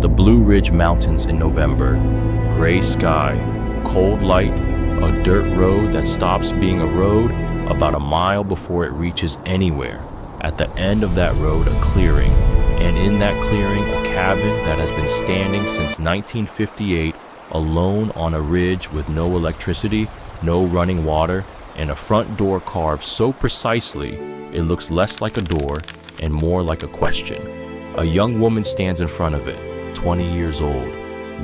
The Blue Ridge Mountains in November. Gray sky, cold light, a dirt road that stops being a road about a mile before it reaches anywhere. At the end of that road, a clearing, and in that clearing, a cabin that has been standing since 1958, alone on a ridge with no electricity, no running water, and a front door carved so precisely it looks less like a door and more like a question. A young woman stands in front of it, 20 years old,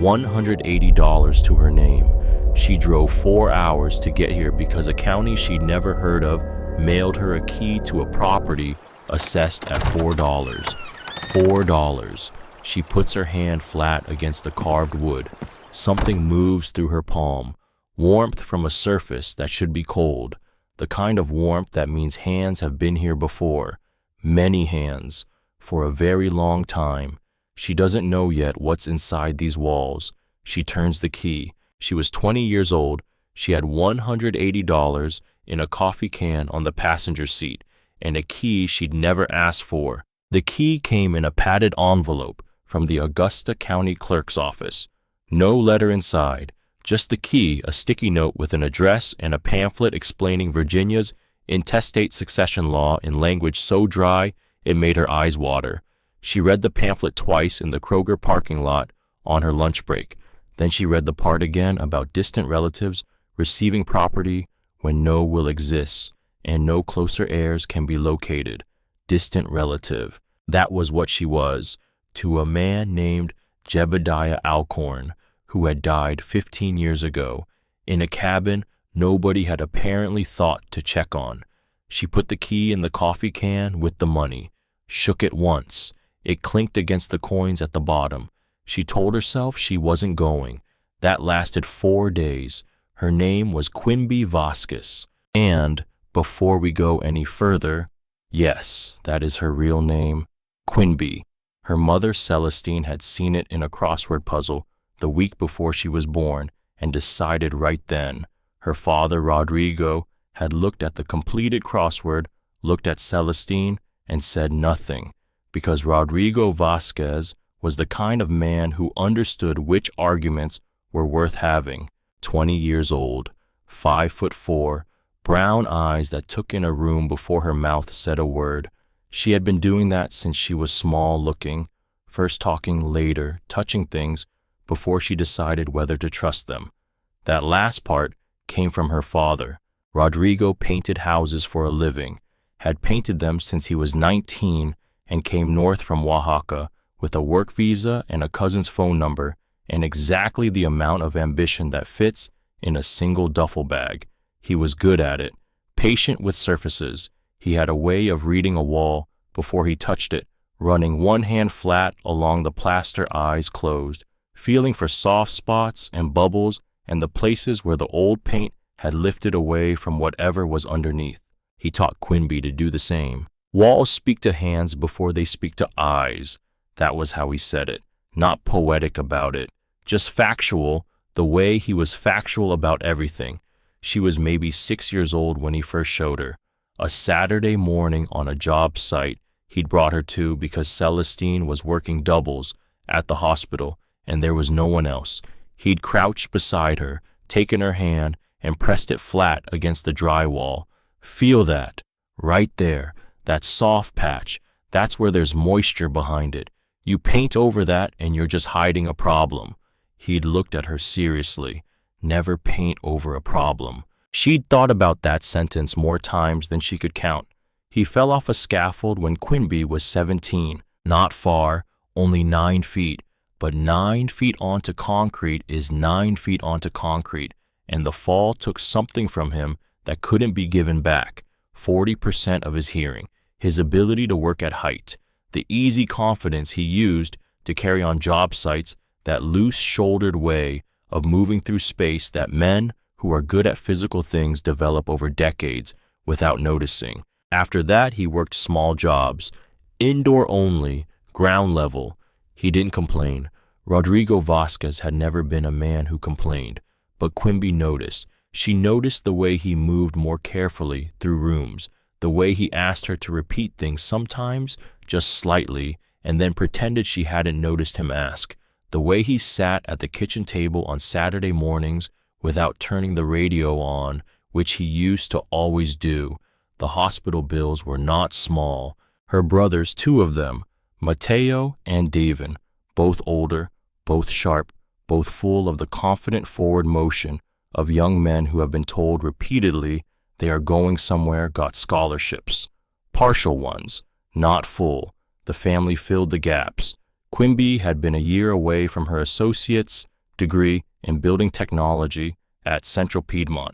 $180 to her name. She drove 4 hours to get here because a county she'd never heard of mailed her a key to a property assessed at $4. $4. She puts her hand flat against the carved wood. Something moves through her palm. Warmth from a surface that should be cold. The kind of warmth that means hands have been here before. Many hands. For a very long time. She doesn't know yet what's inside these walls. She turns the key. She was 20 years old. She had $180 in a coffee can on the passenger seat and a key she'd never asked for. The key came in a padded envelope from the Augusta County Clerk's office. No letter inside, just the key, a sticky note with an address and a pamphlet explaining Virginia's intestate succession law in language so dry it made her eyes water. She read the pamphlet twice in the Kroger parking lot on her lunch break. Then she read the part again about distant relatives receiving property when no will exists and no closer heirs can be located. Distant relative. That was what she was, to a man named Jebediah Alcorn, who had died 15 years ago, in a cabin nobody had apparently thought to check on. She put the key in the coffee can with the money, shook it once. It clinked against the coins at the bottom. She told herself she wasn't going. That lasted 4 days. Her name was Quimby Vasquez. And, before we go any further, yes, that is her real name, Quimby. Her mother, Celestine, had seen it in a crossword puzzle the week before she was born and decided right then. Her father, Rodrigo, had looked at the completed crossword, looked at Celestine, and said nothing, because Rodrigo Vasquez was the kind of man who understood which arguments were worth having. 20 years old, 5'4", brown eyes that took in a room before her mouth said a word. She had been doing that since she was small looking, first talking, later touching things, before she decided whether to trust them. That last part came from her father. Rodrigo painted houses for a living, had painted them since he was 19 and came north from Oaxaca with a work visa and a cousin's phone number and exactly the amount of ambition that fits in a single duffel bag. He was good at it, patient with surfaces. He had a way of reading a wall before he touched it, running one hand flat along the plaster, eyes closed, feeling for soft spots and bubbles and the places where the old paint had lifted away from whatever was underneath. He taught Quimby to do the same. Walls speak to hands before they speak to eyes. That was how he said it, not poetic about it, just factual, the way he was factual about everything. She was maybe 6 years old when he first showed her. A Saturday morning on a job site he'd brought her to because Celestine was working doubles at the hospital and there was no one else. He'd crouched beside her, taken her hand, and pressed it flat against the drywall. Feel that, right there, that soft patch. That's where there's moisture behind it. You paint over that and you're just hiding a problem. He'd looked at her seriously. Never paint over a problem. She'd thought about that sentence more times than she could count. He fell off a scaffold when Quimby was 17. Not far, only 9 feet. But 9 feet onto concrete is 9 feet onto concrete, and the fall took something from him that couldn't be given back. 40% of his hearing, his ability to work at height, the easy confidence he used to carry on job sites, that loose-shouldered way of moving through space that men who are good at physical things develop over decades without noticing. After that, he worked small jobs, indoor only, ground level. He didn't complain. Rodrigo Vasquez had never been a man who complained, but Quimby noticed. She noticed the way he moved more carefully through rooms, the way he asked her to repeat things sometimes just slightly and then pretended she hadn't noticed him ask, The way he sat at the kitchen table on Saturday mornings without turning the radio on, which he used to always do. The hospital bills were not small. Her brothers, two of them, Mateo and David, both older, both sharp, both full of the confident forward motion of young men who have been told repeatedly they are going somewhere, got scholarships. Partial ones, not full. The family filled the gaps. Quimby had been a year away from her associate's degree in building technology at Central Piedmont.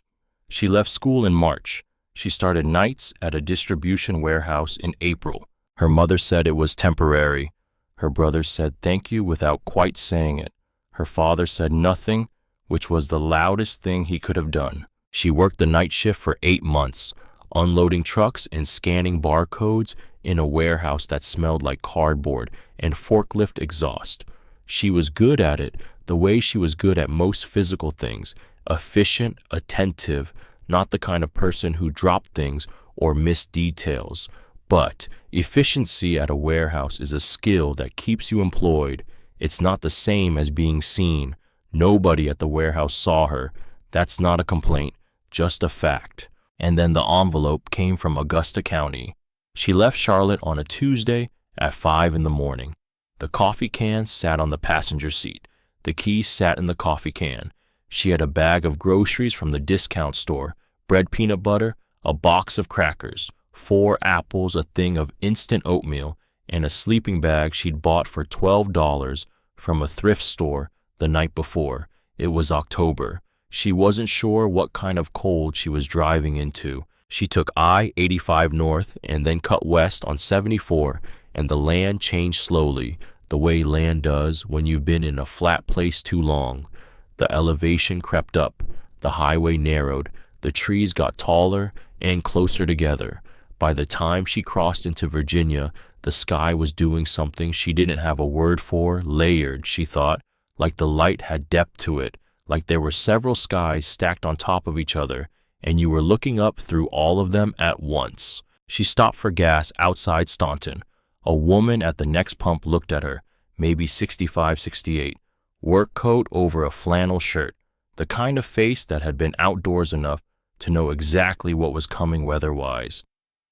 She left school in March. She started nights at a distribution warehouse in April. Her mother said it was temporary. Her brother said thank you without quite saying it. Her father said nothing, which was the loudest thing he could have done. She worked the night shift for 8 months, unloading trucks and scanning barcodes in a warehouse that smelled like cardboard and forklift exhaust. She was good at it, the way she was good at most physical things, efficient, attentive, not the kind of person who dropped things or missed details. But efficiency at a warehouse is a skill that keeps you employed. It's not the same as being seen. Nobody at the warehouse saw her. That's not a complaint, just a fact. And then the envelope came from Augusta County. She left Charlotte on a Tuesday at 5 in the morning. The coffee can sat on the passenger seat. The keys sat in the coffee can. She had a bag of groceries from the discount store, bread, peanut butter, a box of crackers, 4 apples, a thing of instant oatmeal, and a sleeping bag she'd bought for $12 from a thrift store the night before. It was October. She wasn't sure what kind of cold she was driving into. She took I-85 north and then cut west on 74, and the land changed slowly, the way land does when you've been in a flat place too long. The elevation crept up, the highway narrowed, the trees got taller and closer together. By the time she crossed into Virginia, the sky was doing something she didn't have a word for, layered, she thought, like the light had depth to it, like there were several skies stacked on top of each other, and you were looking up through all of them at once. She stopped for gas outside Staunton. A woman at the next pump looked at her, maybe 65, 68. Work coat over a flannel shirt, the kind of face that had been outdoors enough to know exactly what was coming weather-wise.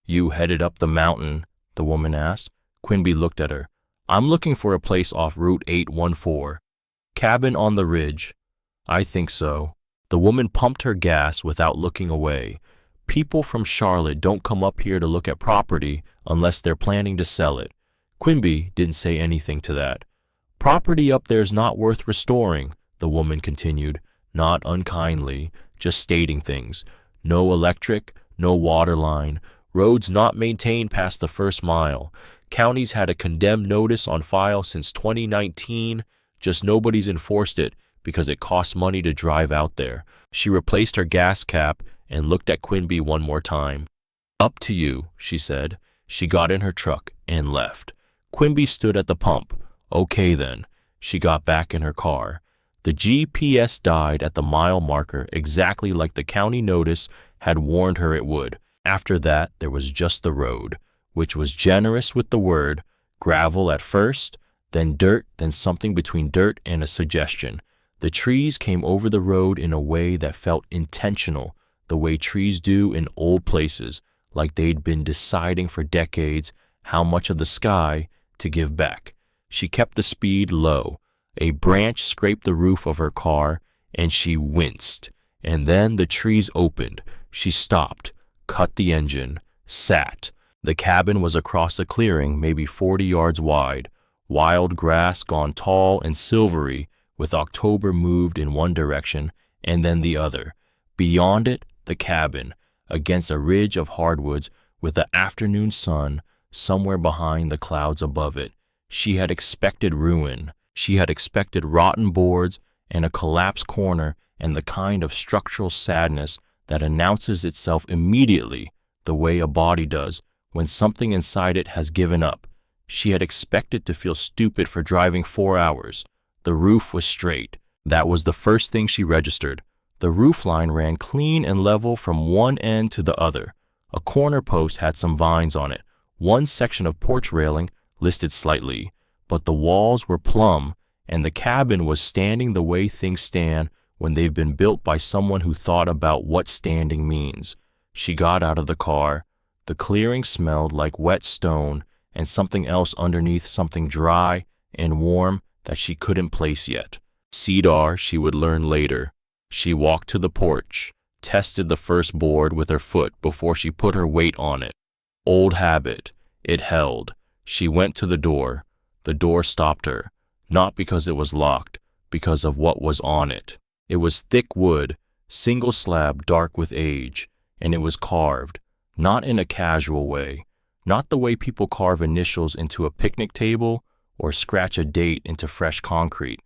"You headed up the mountain?" the woman asked. Quimby looked at her. "I'm looking for a place off Route 814. Cabin on the ridge." "I think so." The woman pumped her gas without looking away. "People from Charlotte don't come up here to look at property unless they're planning to sell it." Quimby didn't say anything to that. "Property up there's not worth restoring," the woman continued, not unkindly, just stating things. "No electric, no water line, roads not maintained past the first mile. County's had a condemned notice on file since 2019, just nobody's enforced it because it costs money to drive out there." She replaced her gas cap and looked at Quimby one more time. "Up to you," she said. She got in her truck and left. Quimby stood at the pump. "Okay then." She got back in her car. The GPS died at the mile marker exactly like the county notice had warned her it would. After that, there was just the road, which was generous with the word, gravel at first, then dirt, then something between dirt and a suggestion. The trees came over the road in a way that felt intentional, the way trees do in old places, like they'd been deciding for decades how much of the sky to give back. She kept the speed low. A branch scraped the roof of her car, and she winced. And then the trees opened. She stopped, cut the engine, sat. The cabin was across a clearing maybe 40 yards wide, wild grass gone tall and silvery, with October moved in one direction and then the other. Beyond it, the cabin, against a ridge of hardwoods with the afternoon sun somewhere behind the clouds above it. She had expected ruin. She had expected rotten boards and a collapsed corner and the kind of structural sadness that announces itself immediately, the way a body does when something inside it has given up. She had expected to feel stupid for driving 4 hours. The roof was straight. That was the first thing she registered. The roof line ran clean and level from one end to the other. A corner post had some vines on it. One section of porch railing listed slightly, but the walls were plumb, and the cabin was standing the way things stand when they've been built by someone who thought about what standing means. She got out of the car. The clearing smelled like wet stone and something else underneath, something dry and warm that she couldn't place yet. Cedar, she would learn later. She walked to the porch, tested the first board with her foot before she put her weight on it. Old habit. It held. She went to the door. The door stopped her, not because it was locked, because of what was on it. It was thick wood, single slab, dark with age, and it was carved, not in a casual way, not the way people carve initials into a picnic table or scratch a date into fresh concrete.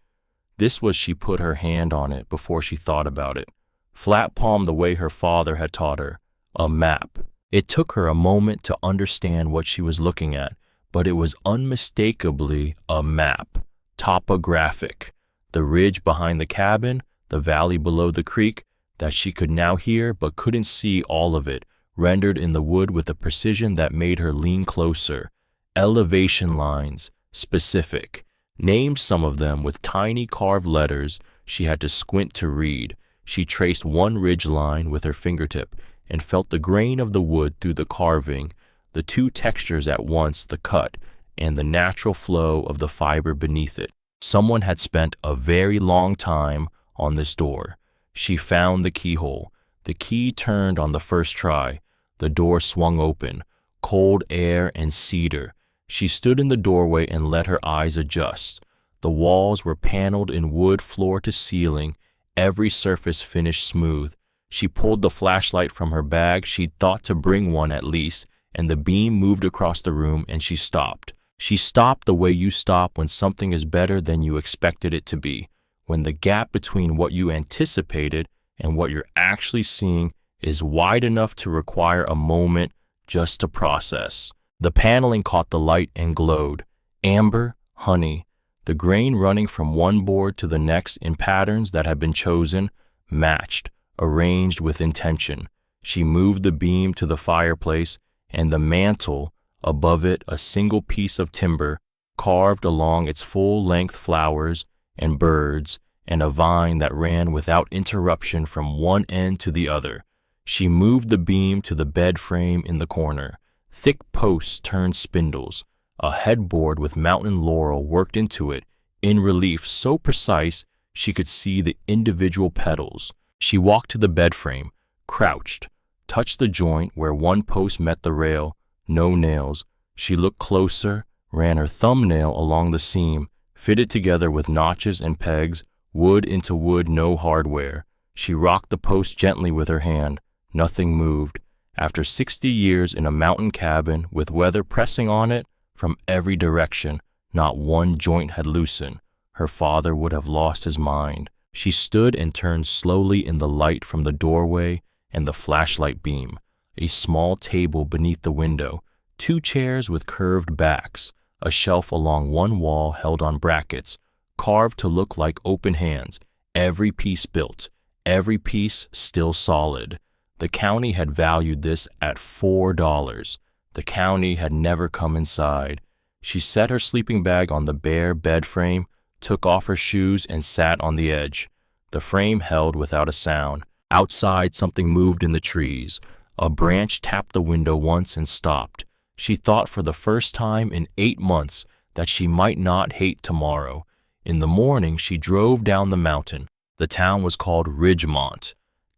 This was, she put her hand on it before she thought about it, flat palm the way her father had taught her, a map. It took her a moment to understand what she was looking at, but it was unmistakably a map, topographic. The ridge behind the cabin, the valley below the creek, that she could now hear but couldn't see all of it, rendered in the wood with a precision that made her lean closer. Elevation lines, specific. Named some of them with tiny carved letters she had to squint to read. She traced one ridge line with her fingertip and felt the grain of the wood through the carving, the two textures at once, the cut and the natural flow of the fiber beneath it. Someone had spent a very long time on this door. She found the keyhole. The key turned on the first try. The door swung open, cold air and cedar. She stood in the doorway and let her eyes adjust. The walls were paneled in wood floor to ceiling, every surface finished smooth. She pulled the flashlight from her bag. She'd thought to bring one at least, and the beam moved across the room and she stopped. She stopped the way you stop when something is better than you expected it to be, when the gap between what you anticipated and what you're actually seeing is wide enough to require a moment just to process. The paneling caught the light and glowed. Amber, honey, the grain running from one board to the next in patterns that had been chosen, matched, arranged with intention. She moved the beam to the fireplace, and the mantle, above it a single piece of timber, carved along its full-length flowers and birds, and a vine that ran without interruption from one end to the other. She moved the beam to the bed frame in the corner. Thick posts turned spindles, a headboard with mountain laurel worked into it, in relief so precise she could see the individual petals. She walked to the bed frame, crouched, touched the joint where one post met the rail, no nails. She looked closer, ran her thumbnail along the seam, fitted together with notches and pegs, wood into wood, no hardware. She rocked the post gently with her hand. Nothing moved. After 60 years in a mountain cabin with weather pressing on it from every direction, not one joint had loosened. Her father would have lost his mind. She stood and turned slowly in the light from the doorway and the flashlight beam. A small table beneath the window, two chairs with curved backs, a shelf along one wall held on brackets, carved to look like open hands, every piece built, every piece still solid. The county had valued this at $4. The county had never come inside. She set her sleeping bag on the bare bed frame, took off her shoes, and sat on the edge. The frame held without a sound. Outside, something moved in the trees. A branch tapped the window once and stopped. She thought for the first time in 8 months that she might not hate tomorrow. In the morning, she drove down the mountain. The town was called Ridgemont.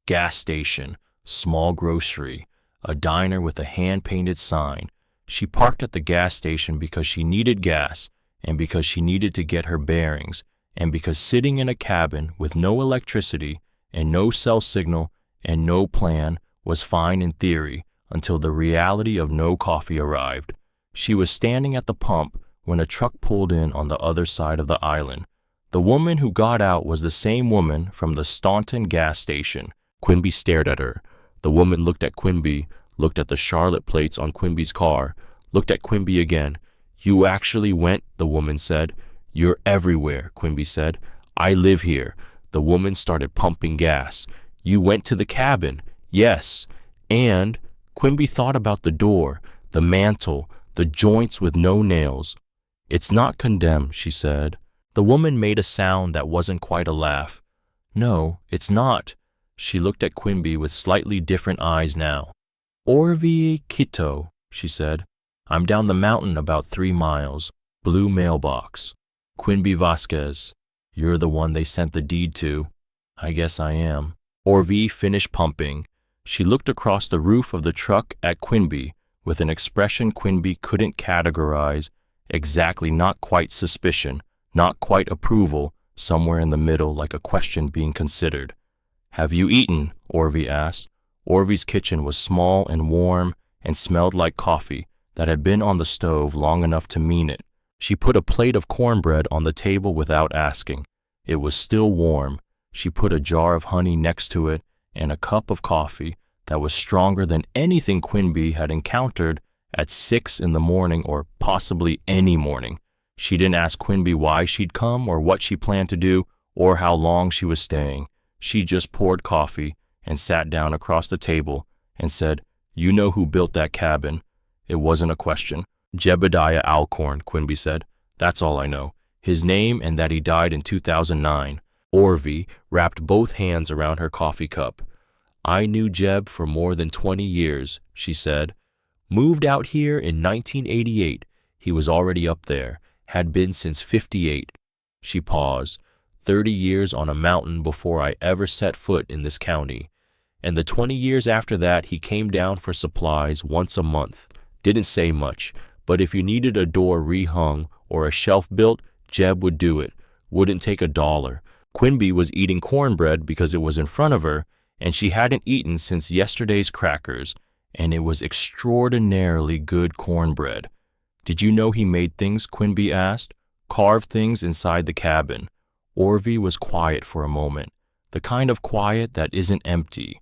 Gas station, small grocery, a diner with a hand-painted sign. She parked at the gas station because she needed gas, and because she needed to get her bearings, and because sitting in a cabin with no electricity and no cell signal and no plan was fine in theory until the reality of no coffee arrived. She was standing at the pump when a truck pulled in on the other side of the island. The woman who got out was the same woman from the Staunton gas station. Quimby stared at her. The woman looked at Quimby, looked at the Charlotte plates on Quimby's car, looked at Quimby again. "You actually went," the woman said. "You're everywhere," Quimby said. "I live here." The woman started pumping gas. "You went to the cabin." "Yes." And Quimby thought about the door, the mantle, the joints with no nails. "It's not condemned," she said. The woman made a sound that wasn't quite a laugh. No, it's not. She looked at Quimby with slightly different eyes now. Orvi Kito, she said. I'm down the mountain about 3 miles. Blue mailbox. Quimby Vasquez. You're the one they sent the deed to. I guess I am. Orvi finished pumping. She looked across the roof of the truck at Quimby with an expression Quimby couldn't categorize, exactly not quite suspicion, not quite approval, somewhere in the middle like a question being considered. Have you eaten? Orvi asked. Orvi's kitchen was small and warm and smelled like coffee that had been on the stove long enough to mean it. She put a plate of cornbread on the table without asking. It was still warm. She put a jar of honey next to it and a cup of coffee that was stronger than anything Quimby had encountered at 6 in the morning or possibly any morning. She didn't ask Quimby why she'd come or what she planned to do or how long she was staying. She just poured coffee and sat down across the table and said, You know who built that cabin. It wasn't a question. Jebediah Alcorn, Quimby said. That's all I know. His name and that he died in 2009. Orvi wrapped both hands around her coffee cup. I knew Jeb for more than 20 years, she said. Moved out here in 1988. He was already up there, had been since 58. She paused. 30 years on a mountain before I ever set foot in this county. And the 20 years after that, he came down for supplies once a month. Didn't say much, but if you needed a door rehung or a shelf built, Jeb would do it. Wouldn't take $1. Quimby was eating cornbread because it was in front of her, and she hadn't eaten since yesterday's crackers, and it was extraordinarily good cornbread. Did you know he made things? Quimby asked. Carved things inside the cabin. Orvi was quiet for a moment, the kind of quiet that isn't empty.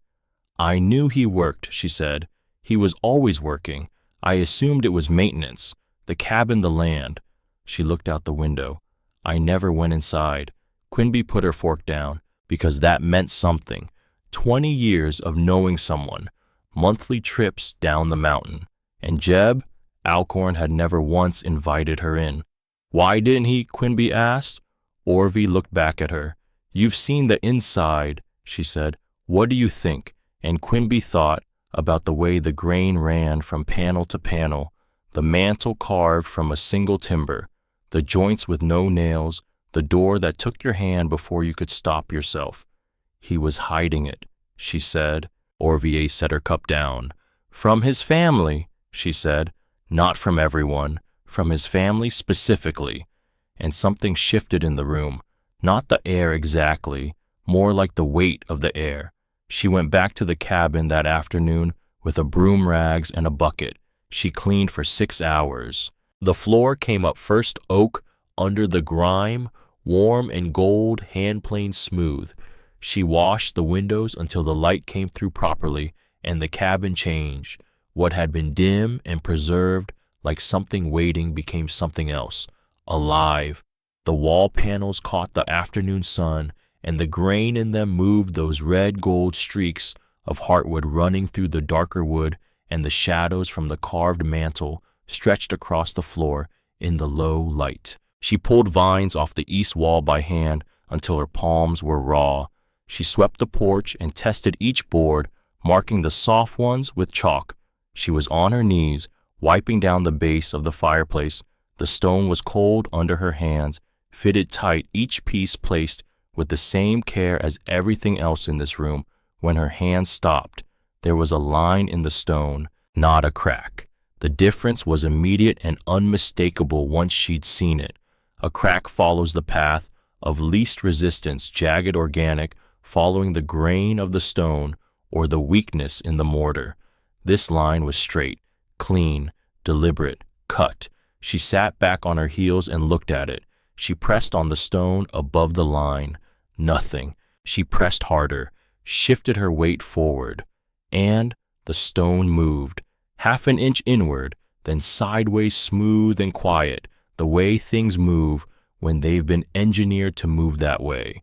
I knew he worked, she said. He was always working. I assumed it was maintenance. The cabin, the land. She looked out the window. I never went inside. Quimby put her fork down, because that meant something. 20 years of knowing someone. Monthly trips down the mountain. And Jeb? Alcorn had never once invited her in. Why didn't he? Quimby asked. Orvi looked back at her. You've seen the inside, she said. What do you think? And Quimby thought about the way the grain ran from panel to panel, the mantel carved from a single timber, the joints with no nails, the door that took your hand before you could stop yourself. He was hiding it, she said. Orvier set her cup down. From his family, she said. Not from everyone, from his family specifically. And something shifted in the room. Not the air exactly, more like the weight of the air. She went back to the cabin that afternoon with a broom rags and a bucket. She cleaned for 6 hours. The floor came up first oak, under the grime, warm and gold, hand-planed smooth. She washed the windows until the light came through properly, and the cabin changed. What had been dim and preserved, like something waiting, became something else. Alive. The wall panels caught the afternoon sun, and the grain in them moved those red-gold streaks of heartwood running through the darker wood, and the shadows from the carved mantel stretched across the floor in the low light. She pulled vines off the east wall by hand until her palms were raw. She swept the porch and tested each board, marking the soft ones with chalk. She was on her knees, wiping down the base of the fireplace. The stone was cold under her hands, fitted tight, each piece placed with the same care as everything else in this room. When her hands stopped, there was a line in the stone, not a crack. The difference was immediate and unmistakable once she'd seen it. A crack follows the path of least resistance, jagged organic, following the grain of the stone or the weakness in the mortar. This line was straight, clean, deliberate, cut. She sat back on her heels and looked at it. She pressed on the stone above the line. Nothing. She pressed harder, shifted her weight forward, and the stone moved, half an inch inward, then sideways, smooth and quiet, the way things move when they've been engineered to move that way.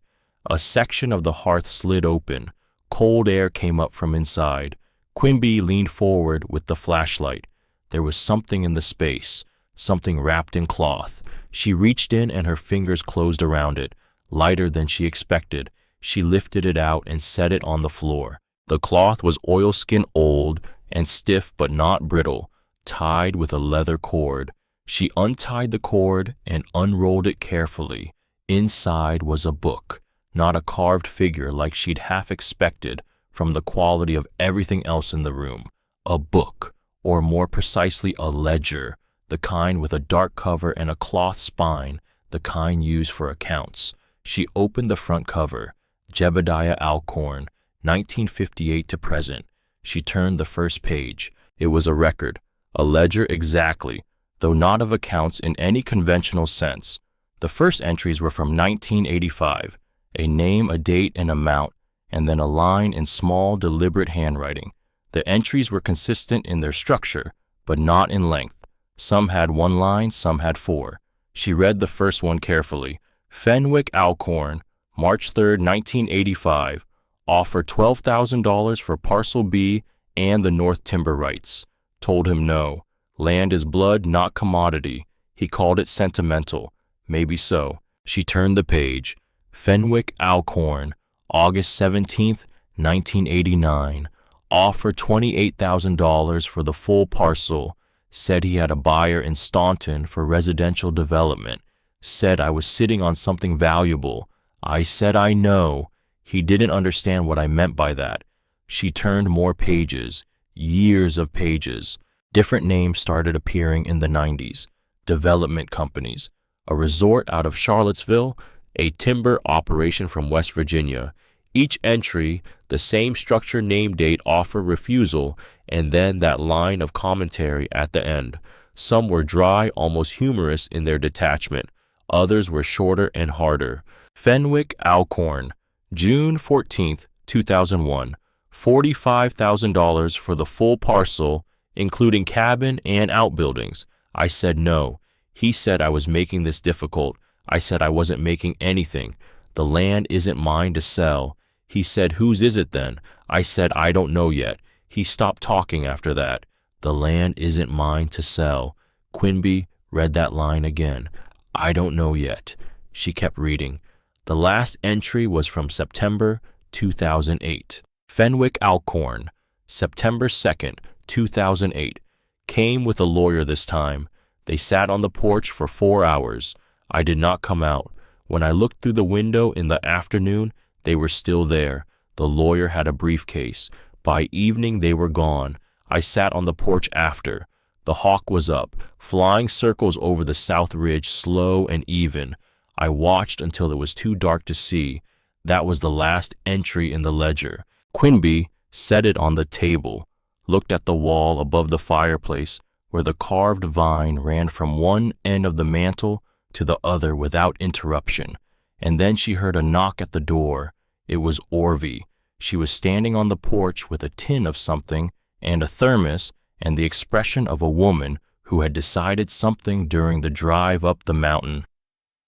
A section of the hearth slid open. Cold air came up from inside. Quimby leaned forward with the flashlight. There was something in the space, something wrapped in cloth. She reached in and her fingers closed around it, lighter than she expected. She lifted it out and set it on the floor. The cloth was oilskin old and stiff but not brittle, tied with a leather cord. She untied the cord and unrolled it carefully. Inside was a book, not a carved figure like she'd half expected from the quality of everything else in the room. A book, or more precisely a ledger, the kind with a dark cover and a cloth spine, the kind used for accounts. She opened the front cover. Jebediah Alcorn, 1958 to present. She turned the first page. It was a record, a ledger exactly, though not of accounts in any conventional sense. The first entries were from 1985, a name, a date, an amount, and then a line in small, deliberate handwriting. The entries were consistent in their structure, but not in length. Some had one line, some had four. She read the first one carefully. Fenwick Alcorn, March 3, 1985, offer $12,000 for Parcel B and the North Timber rights. Told him no. Land is blood, not commodity. He called it sentimental. Maybe so. She turned the page. Fenwick Alcorn, August 17, 1989, offer $28,000 for the full parcel. Said he had a buyer in Staunton for residential development. Said I was sitting on something valuable. I said I know. He didn't understand what I meant by that. She turned more pages, years of pages. Different names started appearing in the 90s. Development companies, a resort out of Charlottesville, a timber operation from West Virginia. Each entry, the same structure, name, date, offer, refusal, and then that line of commentary at the end. Some were dry, almost humorous in their detachment. Others were shorter and harder. Fenwick Alcorn, June 14, 2001, $45,000 for the full parcel, including cabin and outbuildings. I said no. He said I was making this difficult. I said I wasn't making anything. The land isn't mine to sell. He said, whose is it then? I said, I don't know yet. He stopped talking after that. The land isn't mine to sell. Quimby read that line again. I don't know yet. She kept reading. The last entry was from September 2008. Fenwick Alcorn, September 2nd, 2008. Came with a lawyer this time. They sat on the porch for 4 hours. I did not come out. When I looked through the window in the afternoon, they were still there. The lawyer had a briefcase. By evening, they were gone. I sat on the porch after. The hawk was up, flying circles over the south ridge, slow and even. I watched until it was too dark to see. That was the last entry in the ledger. Quimby set it on the table, looked at the wall above the fireplace, where the carved vine ran from one end of the mantel to the other without interruption. And then she heard a knock at the door. It was Orvie. She was standing on the porch with a tin of something and a thermos and the expression of a woman who had decided something during the drive up the mountain.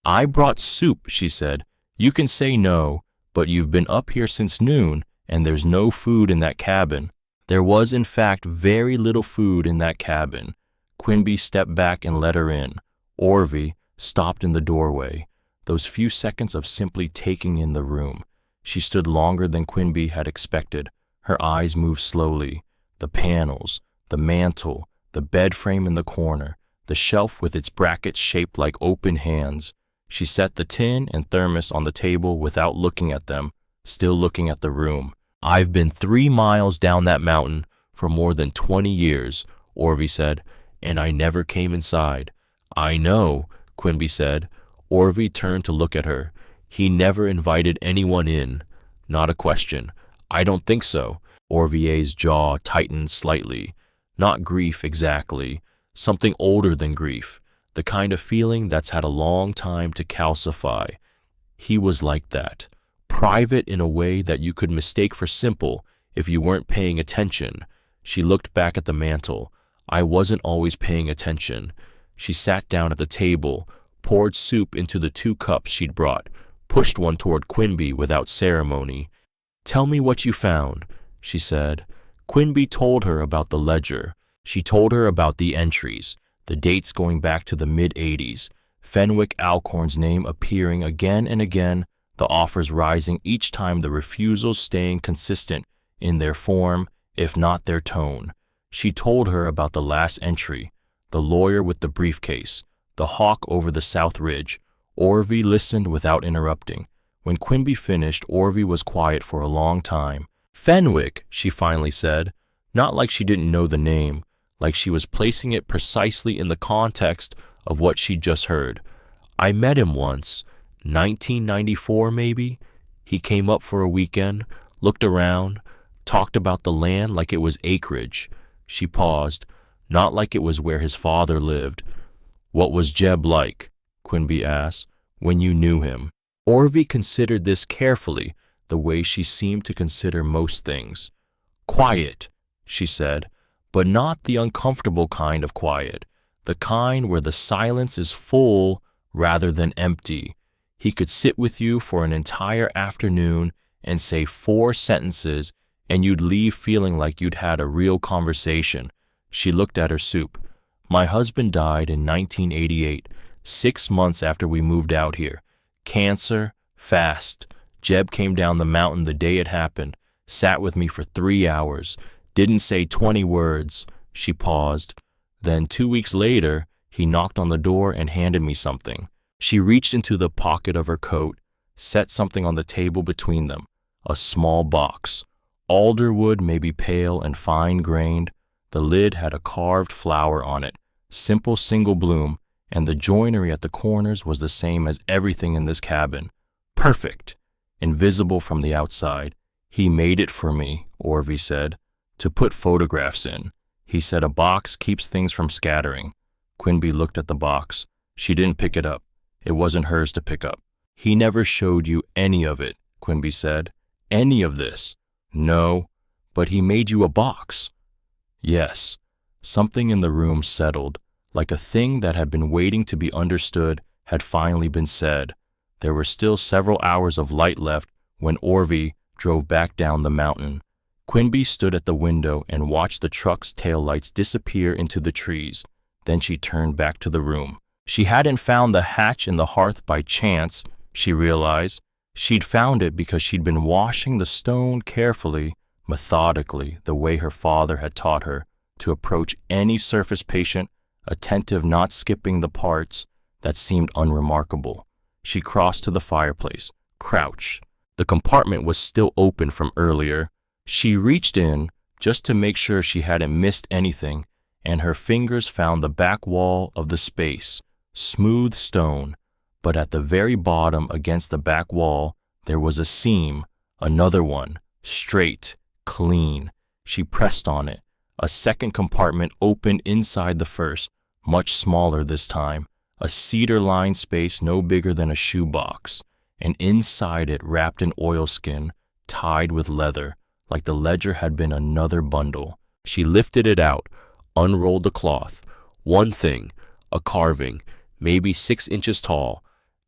I brought soup, she said. You can say no, but you've been up here since noon and there's no food in that cabin. There was, in fact, very little food in that cabin. Quimby stepped back and let her in. Orvie stopped in the doorway. Those few seconds of simply taking in the room. She stood longer than Quimby had expected. Her eyes moved slowly. The panels, the mantel, the bed frame in the corner, the shelf with its brackets shaped like open hands. She set the tin and thermos on the table without looking at them, still looking at the room. I've been 3 miles down that mountain for more than 20 years, Orvie said, and I never came inside. I know, Quimby said. Orvie turned to look at her. He never invited anyone in. Not a question. I don't think so. Orvie's jaw tightened slightly. Not grief exactly. Something older than grief. The kind of feeling that's had a long time to calcify. He was like that. Private in a way that you could mistake for simple if you weren't paying attention. She looked back at the mantel. I wasn't always paying attention. She sat down at the table, poured soup into the 2 cups she'd brought, pushed one toward Quimby without ceremony. Tell me what you found, she said. Quimby told her about the ledger. She told her about the entries, the dates going back to the mid-'80s. Fenwick Alcorn's name appearing again and again, the offers rising each time, the refusals staying consistent in their form, if not their tone. She told her about the last entry, the lawyer with the briefcase, the hawk over the South Ridge. Orvie listened without interrupting. When Quimby finished, Orvie was quiet for a long time. Fenwick, she finally said, not like she didn't know the name, like she was placing it precisely in the context of what she'd just heard. I met him once, 1994 maybe. He came up for a weekend, looked around, talked about the land like it was acreage. She paused, not like it was where his father lived. What was Jeb like? Quimby asked, when you knew him. Orvie considered this carefully, the way she seemed to consider most things. Quiet, she said, but not the uncomfortable kind of quiet, the kind where the silence is full rather than empty. He could sit with you for an entire afternoon and say 4 sentences, and you'd leave feeling like you'd had a real conversation. She looked at her soup. My husband died in 1988, 6 months after we moved out here. Cancer, fast. Jeb came down the mountain the day it happened, sat with me for 3 hours, didn't say 20 words. She paused. Then 2 weeks later, he knocked on the door and handed me something. She reached into the pocket of her coat, set something on the table between them, a small box. Alderwood, maybe pale and fine-grained. The lid had a carved flower on it, simple single bloom, and the joinery at the corners was the same as everything in this cabin. Perfect, invisible from the outside. He made it for me, Orvie said, to put photographs in. He said a box keeps things from scattering. Quimby looked at the box. She didn't pick it up. It wasn't hers to pick up. He never showed you any of it, Quimby said. Any of this? No, but he made you a box. Yes. Something in the room settled, like a thing that had been waiting to be understood had finally been said. There were still several hours of light left when Orvie drove back down the mountain. Quimby stood at the window and watched the truck's taillights disappear into the trees. Then she turned back to the room. She hadn't found the hatch in the hearth by chance, she realized. She'd found it because she'd been washing the stone carefully, methodically, the way her father had taught her to approach any surface patient, attentive, not skipping the parts that seemed unremarkable. She crossed to the fireplace, crouched. The compartment was still open from earlier. She reached in just to make sure she hadn't missed anything, and her fingers found the back wall of the space, smooth stone, but at the very bottom against the back wall, there was a seam, another one, straight, clean. She pressed on it. A second compartment opened inside the first, much smaller this time, a cedar-lined space no bigger than a shoebox, and inside it, wrapped in oilskin, tied with leather, like the ledger had been another bundle. She lifted it out, unrolled the cloth. One thing, a carving, maybe 6 inches tall,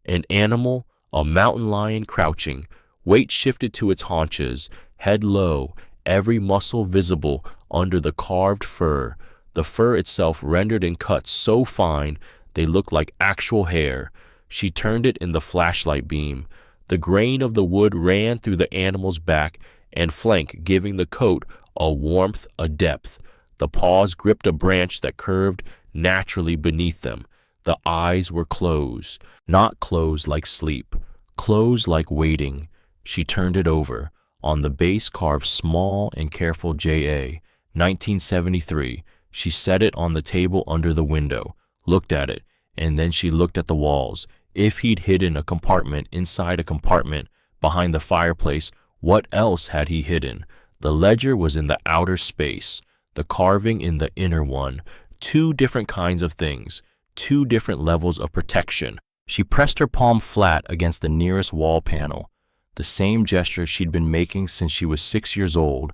an animal, a mountain lion crouching, weight shifted to its haunches, head low, every muscle visible under the carved fur, the fur itself rendered in cuts so fine they looked like actual hair. She turned it in the flashlight beam. The grain of the wood ran through the animal's back and flank, giving the coat a warmth, a depth. The paws gripped a branch that curved naturally beneath them. The eyes were closed, not closed like sleep, closed like waiting. She turned it over. On the base carved small and careful J.A., 1973. She set it on the table under the window, looked at it, and then she looked at the walls. If he'd hidden a compartment inside a compartment behind the fireplace, what else had he hidden? The ledger was in the outer space, the carving in the inner one. 2 different kinds of things, 2 different levels of protection. She pressed her palm flat against the nearest wall panel, the same gesture she'd been making since she was 6 years old.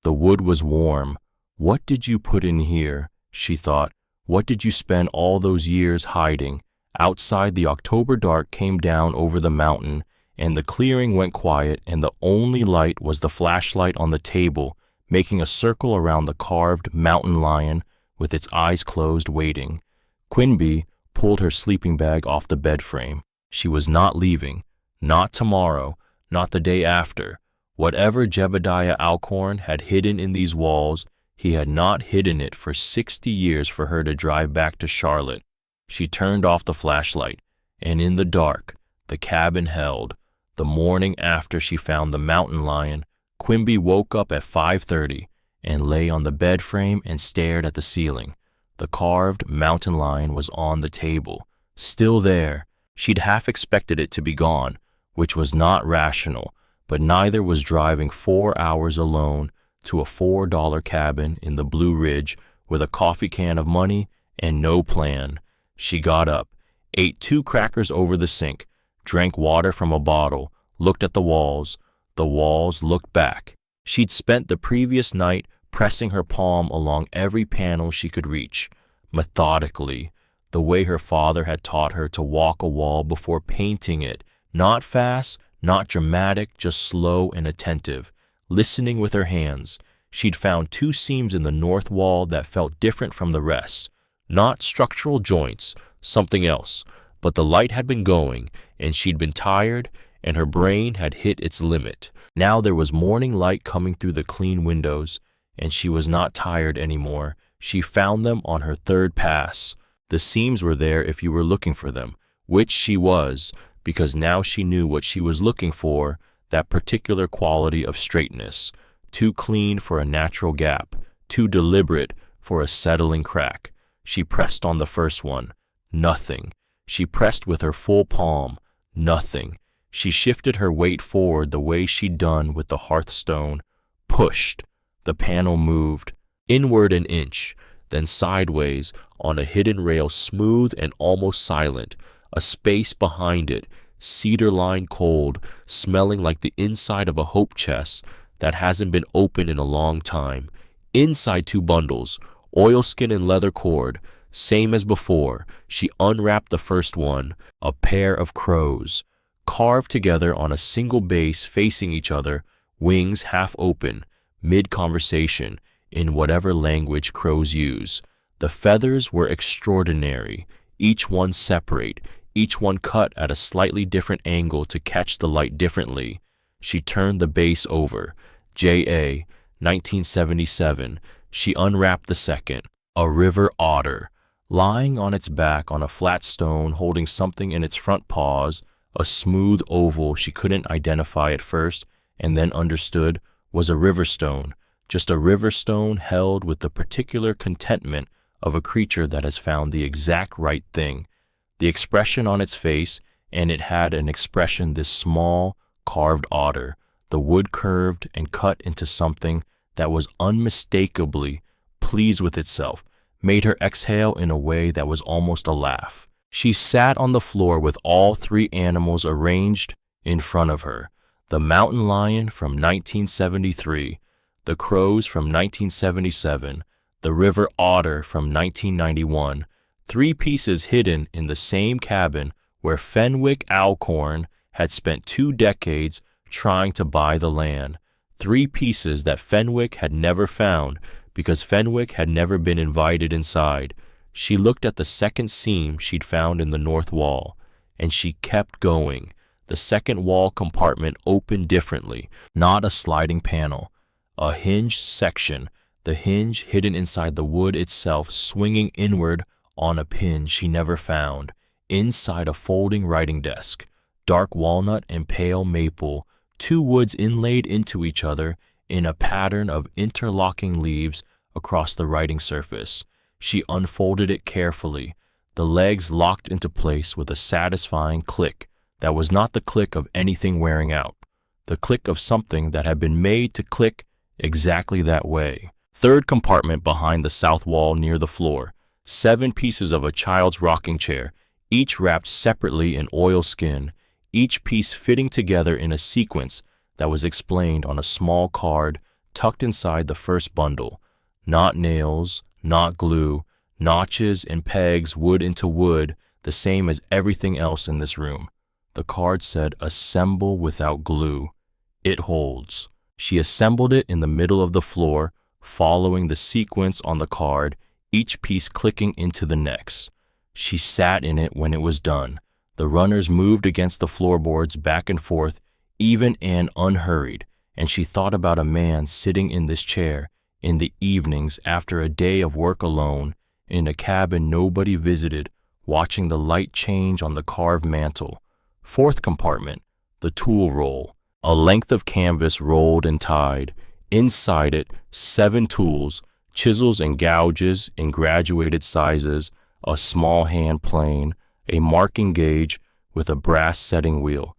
The wood was warm. What did you put in here? She thought. What did you spend all those years hiding? Outside, the October dark came down over the mountain, and the clearing went quiet, and the only light was the flashlight on the table, making a circle around the carved mountain lion with its eyes closed, waiting. Quimby pulled her sleeping bag off the bed frame. She was not leaving. Not tomorrow. Not the day after. Whatever Jebediah Alcorn had hidden in these walls, he had not hidden it for 60 years for her to drive back to Charlotte. She turned off the flashlight, and in the dark, the cabin held. The morning after she found the mountain lion, Quimby woke up at 5:30 and lay on the bed frame and stared at the ceiling. The carved mountain lion was on the table, still there. She'd half expected it to be gone, which was not rational, but neither was driving 4 hours alone to a $4 cabin in the Blue Ridge with a coffee can of money and no plan. She got up, ate 2 crackers over the sink, drank water from a bottle, looked at the walls. The walls looked back. She'd spent the previous night pressing her palm along every panel she could reach, methodically, the way her father had taught her to walk a wall before painting it, not fast, not dramatic, just slow and attentive, listening with her hands. She'd found 2 seams in the north wall that felt different from the rest, not structural joints, something else, but the light had been going, and she'd been tired, and her brain had hit its limit. Now there was morning light coming through the clean windows, and she was not tired anymore. She found them on her 3rd pass. The seams were there if you were looking for them, which she was, because now she knew what she was looking for, that particular quality of straightness, too clean for a natural gap, too deliberate for a settling crack. She pressed on the first one. Nothing. She pressed with her full palm. Nothing. She shifted her weight forward the way she'd done with the hearthstone. Pushed. The panel moved. Inward an inch, then sideways on a hidden rail, smooth and almost silent. A space behind it, cedar-lined, cold, smelling like the inside of a hope chest that hasn't been opened in a long time. Inside 2 bundles, oilskin and leather cord, same as before. She unwrapped the first one, a pair of crows, carved together on a single base facing each other, wings half open, mid-conversation, in whatever language crows use. The feathers were extraordinary, each one separate, each one cut at a slightly different angle to catch the light differently. She turned the base over. J.A., 1977. She unwrapped the second. A river otter, lying on its back on a flat stone, holding something in its front paws, a smooth oval she couldn't identify at first and then understood was a river stone, just a river stone held with the particular contentment of a creature that has found the exact right thing. The expression on its face, and it had an expression, this small, carved otter, the wood curved and cut into something that was unmistakably pleased with itself, made her exhale in a way that was almost a laugh. She sat on the floor with all 3 animals arranged in front of her. The mountain lion from 1973, the crows from 1977, the river otter from 1991, 3 pieces hidden in the same cabin where Fenwick Alcorn had spent 2 decades trying to buy the land. 3 pieces that Fenwick had never found because Fenwick had never been invited inside. She looked at the second seam she'd found in the north wall, and she kept going. The second wall compartment opened differently, not a sliding panel, a hinged section, the hinge hidden inside the wood itself, swinging inward on a pin she never found. Inside a folding writing desk, dark walnut and pale maple, 2 woods inlaid into each other in a pattern of interlocking leaves across the writing surface. She unfolded it carefully, the legs locked into place with a satisfying click that was not the click of anything wearing out, the click of something that had been made to click exactly that way. Third compartment behind the south wall near the floor, 7 pieces of a child's rocking chair, each wrapped separately in oilskin, each piece fitting together in a sequence that was explained on a small card tucked inside the first bundle. Not nails, not glue, notches and pegs wood into wood, the same as everything else in this room. The card said, "Assemble without glue. It holds." She assembled it in the middle of the floor, following the sequence on the card, each piece clicking into the next. She sat in it when it was done. The runners moved against the floorboards back and forth, even and unhurried, and she thought about a man sitting in this chair in the evenings after a day of work alone, in a cabin nobody visited, watching the light change on the carved mantel. Fourth compartment, the tool roll. A length of canvas rolled and tied. Inside it, 7 tools, chisels and gouges in graduated sizes, a small hand plane, a marking gauge with a brass setting wheel.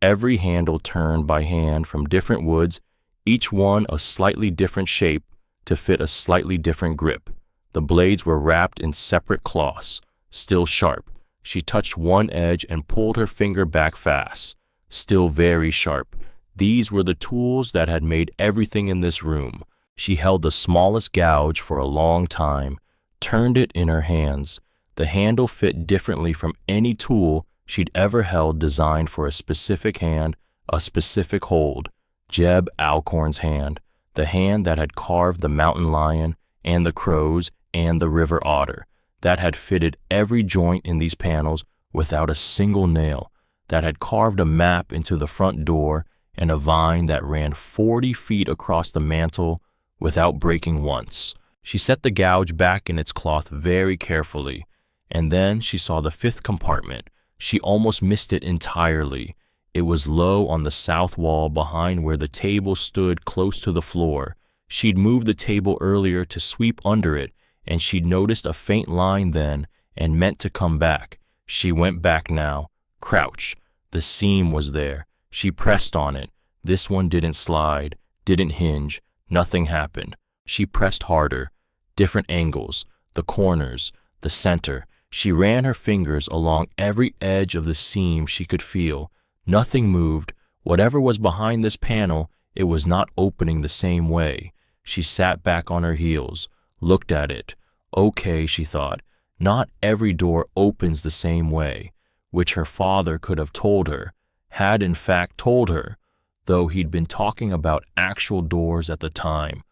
Every handle turned by hand from different woods, each one a slightly different shape to fit a slightly different grip. The blades were wrapped in separate cloths, still sharp. She touched one edge and pulled her finger back fast. Still very sharp. These were the tools that had made everything in this room. She held the smallest gouge for a long time, turned it in her hands. The handle fit differently from any tool she'd ever held, designed for a specific hand, a specific hold. Jeb Alcorn's hand, the hand that had carved the mountain lion and the crows and the river otter, that had fitted every joint in these panels without a single nail, that had carved a map into the front door and a vine that ran 40 feet across the mantel without breaking once. She set the gouge back in its cloth very carefully, and then she saw the 5th compartment. She almost missed it entirely. It was low on the south wall behind where the table stood close to the floor. She'd moved the table earlier to sweep under it, and she'd noticed a faint line then and meant to come back. She went back now, crouched. The seam was there. She pressed on it. This one didn't slide, didn't hinge. Nothing happened. She pressed harder. Different angles, the corners, the center. She ran her fingers along every edge of the seam she could feel. Nothing moved. Whatever was behind this panel, it was not opening the same way. She sat back on her heels, looked at it. Okay, she thought, not every door opens the same way, which her father could have told her, had in fact told her, though he'd been talking about actual doors at the time.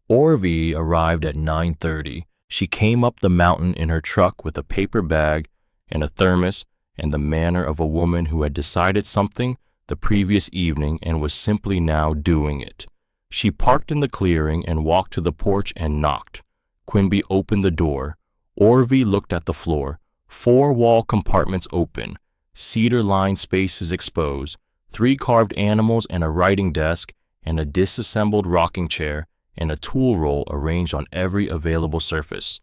Orvie arrived at 9:30. She came up the mountain in her truck with a paper bag and a thermos and the manner of a woman who had decided something the previous evening and was simply now doing it. She parked in the clearing and walked to the porch and knocked. Quimby opened the door. Orvie looked at the floor. 4 wall compartments open, cedar-lined spaces exposed, 3 carved animals and a writing desk and a disassembled rocking chair and a tool roll arranged on every available surface.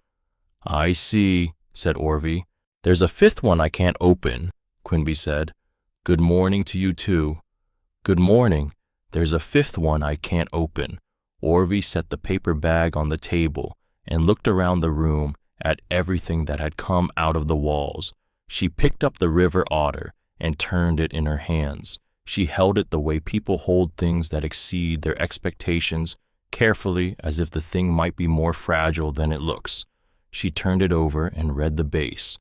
I see, said Orvie. There's a 5th one I can't open, Quimby said. Good morning to you too. Good morning. There's a 5th one I can't open. Orvie set the paper bag on the table and looked around the room at everything that had come out of the walls. She picked up the river otter and turned it in her hands. She held it the way people hold things that exceed their expectations, carefully, as if the thing might be more fragile than it looks. She turned it over and read the base.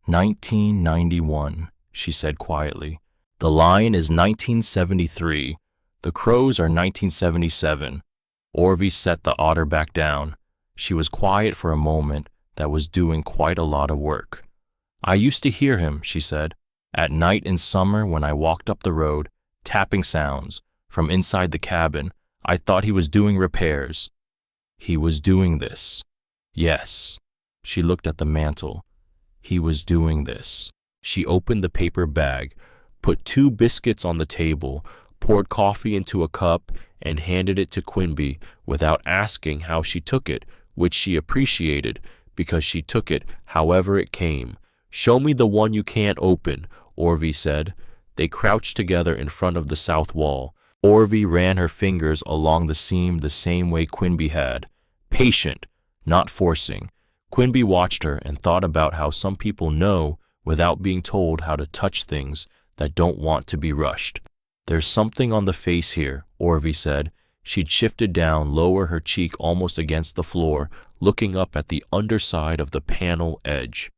1991, she said quietly. The lion is 1973. The crows are 1977. Orvie set the otter back down. She was quiet for a moment that was doing quite a lot of work. I used to hear him, she said, at night in summer when I walked up the road, tapping sounds. From inside the cabin, I thought he was doing repairs. He was doing this. Yes. She looked at the mantel. He was doing this. She opened the paper bag, put 2 biscuits on the table, poured coffee into a cup, and handed it to Quimby without asking how she took it, which she appreciated because she took it however it came. Show me the one you can't open, Orvie said. They crouched together in front of the south wall. Orvie ran her fingers along the seam the same way Quimby had. Patient, not forcing. Quimby watched her and thought about how some people know without being told how to touch things that don't want to be rushed. There's something on the face here, Orvie said. She'd shifted down, lower her cheek almost against the floor, looking up at the underside of the panel edge.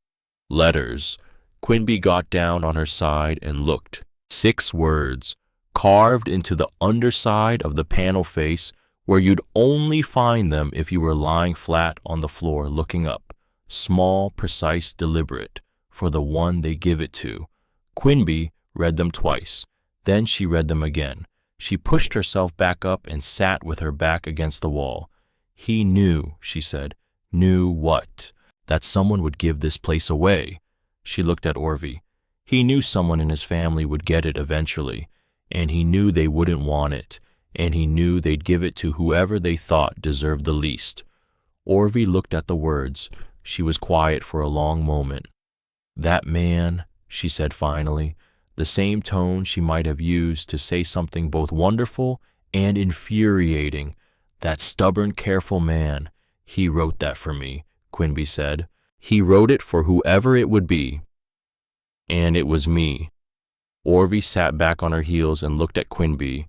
Letters. Quimby got down on her side and looked. 6 words, carved into the underside of the panel face, where you'd only find them if you were lying flat on the floor looking up. Small, precise, deliberate. for the one they give it to. Quimby read them twice. Then she read them again. She pushed herself back up and sat with her back against the wall. He knew, she said. Knew what? That someone would give this place away. She looked at Orvie. He knew someone in his family would get it eventually, and he knew they wouldn't want it, and he knew they'd give it to whoever they thought deserved the least. Orvie looked at the words. She was quiet for a long moment. That man, she said finally, the same tone she might have used to say something both wonderful and infuriating. That stubborn, careful man. He wrote that for me, Quimby said. He wrote it for whoever it would be. And it was me. Orvie sat back on her heels and looked at Quimby.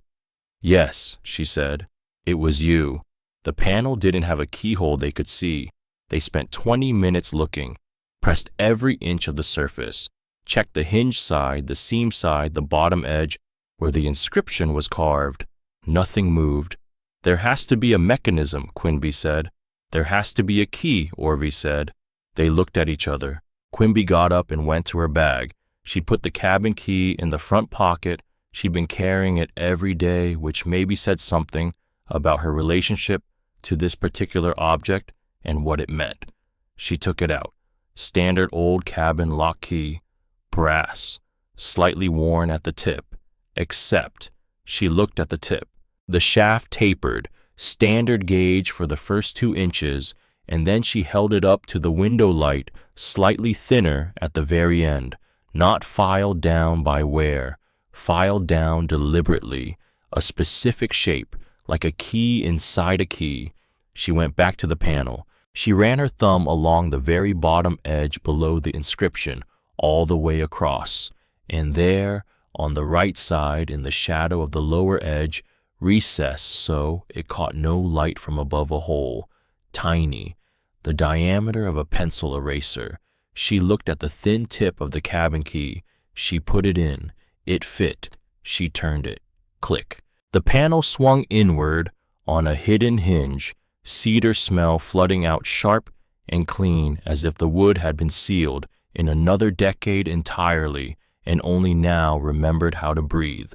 Yes, she said. It was you. The panel didn't have a keyhole they could see. They spent 20 minutes looking, pressed every inch of the surface, checked the hinge side, the seam side, the bottom edge, where the inscription was carved. Nothing moved. There has to be a mechanism, Quimby said. There has to be a key, Orvie said. They looked at each other. Quimby got up and went to her bag. She'd put the cabin key in the front pocket. She'd been carrying it every day, which maybe said something about her relationship to this particular object and what it meant. She took it out. Standard old cabin lock key, brass, slightly worn at the tip, except she looked at the tip. The shaft tapered, standard gauge for the first 2 inches, and then she held it up to the window light, slightly thinner at the very end, not filed down by wear, filed down deliberately, a specific shape, like a key inside a key. She went back to the panel. She ran her thumb along the very bottom edge below the inscription, all the way across, and there, on the right side, in the shadow of the lower edge, recessed so it caught no light from above a hole, tiny, the diameter of a pencil eraser. She looked at the thin tip of the cabin key. She put it in. It fit. She turned it. Click. The panel swung inward on a hidden hinge, cedar smell flooding out sharp and clean as if the wood had been sealed in another decade entirely and only now remembered how to breathe.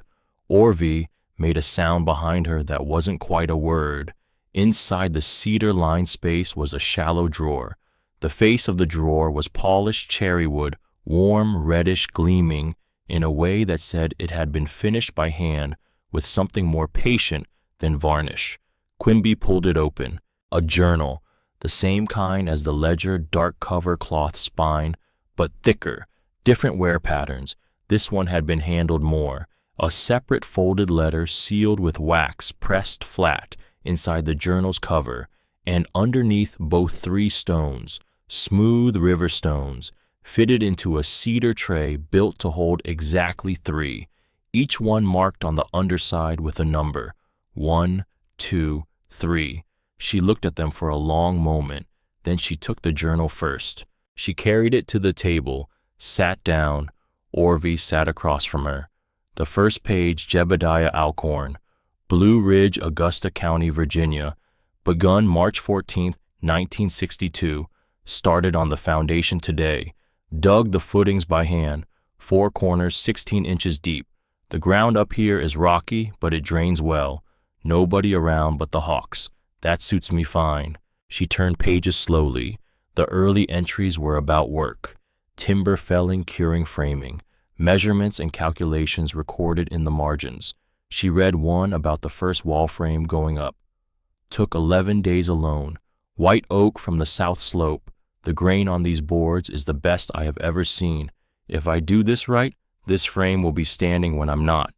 Orvie made a sound behind her that wasn't quite a word. Inside the cedar-lined space was a shallow drawer. The face of the drawer was polished cherry wood, warm, reddish, gleaming, in a way that said it had been finished by hand with something more patient than varnish. Quimby pulled it open. A journal, the same kind as the ledger, dark cover cloth spine, but thicker, different wear patterns. This one had been handled more. A separate folded letter sealed with wax pressed flat inside the journal's cover, and underneath both 3 stones, smooth river stones, fitted into a cedar tray built to hold exactly 3, each one marked on the underside with a number, 1, 2, 3. She looked at them for a long moment, then she took the journal first. She carried it to the table, sat down. Orvie sat across from her. The first page, Jebediah Alcorn, Blue Ridge, Augusta County, Virginia, begun March 14, 1962, started on the foundation today, dug the footings by hand, 4 corners 16 inches deep. The ground up here is rocky, but it drains well. Nobody around but the hawks. That suits me fine. She turned pages slowly. The early entries were about work. Timber felling, curing, framing. Measurements and calculations recorded in the margins. She read one about the first wall frame going up. Took 11 days alone. White oak from the south slope. The grain on these boards is the best I have ever seen. If I do this right, this frame will be standing when I'm not.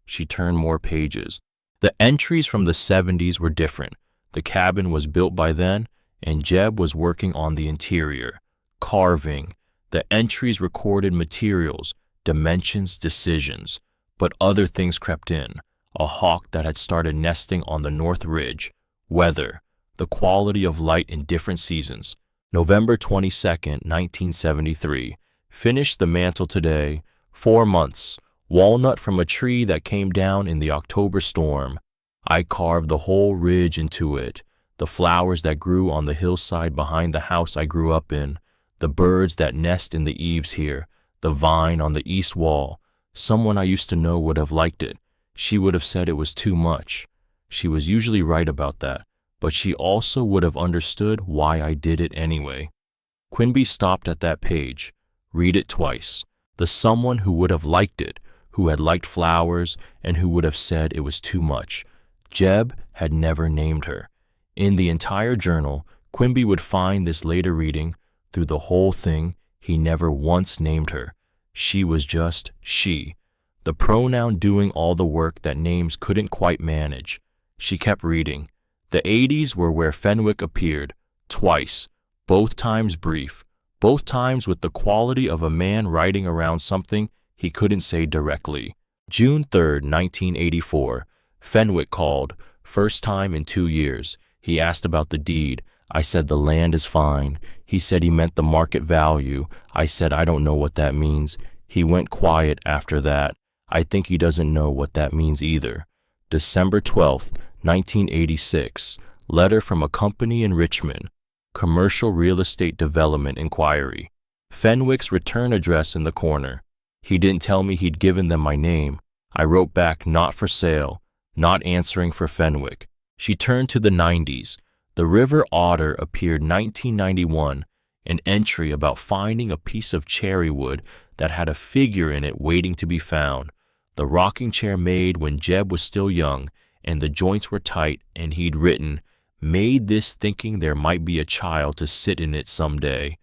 She turned more pages. The entries from the 70s were different. The cabin was built by then, and Jeb was working on the interior. Carving. The entries recorded materials, dimensions, decisions. But other things crept in. A hawk that had started nesting on the North Ridge. Weather. The quality of light in different seasons. November 22nd, 1973. Finished the mantle today. 4 months. Walnut from a tree that came down in the October storm. I carved the whole ridge into it. The flowers that grew on the hillside behind the house I grew up in. The birds that nest in the eaves here, the vine on the east wall. Someone I used to know would have liked it. She would have said it was too much. She was usually right about that, but she also would have understood why I did it anyway. Quimby stopped at that page. Read it twice. The someone who would have liked it, who had liked flowers, and who would have said it was too much. Jeb had never named her. In the entire journal, Quimby would find this later reading. Through the whole thing, he never once named her. She was just she, the pronoun doing all the work that names couldn't quite manage. She kept reading. The 80s were where Fenwick appeared, twice, both times brief, both times with the quality of a man writing around something he couldn't say directly. June 3, 1984, Fenwick called, first time in 2 years. He asked about the deed. I said the land is fine. He said he meant the market value. I said I don't know what that means. He went quiet after that. I think he doesn't know what that means either. December 12, 1986, letter from a company in Richmond, commercial real estate development inquiry. Fenwick's return address in the corner. He didn't tell me he'd given them my name. I wrote back not for sale, not answering for Fenwick. She turned to the 90s. The River Otter appeared 1991, an entry about finding a piece of cherry wood that had a figure in it waiting to be found. The rocking chair made when Jeb was still young, and the joints were tight, and he'd written, made this thinking there might be a child to sit in it someday.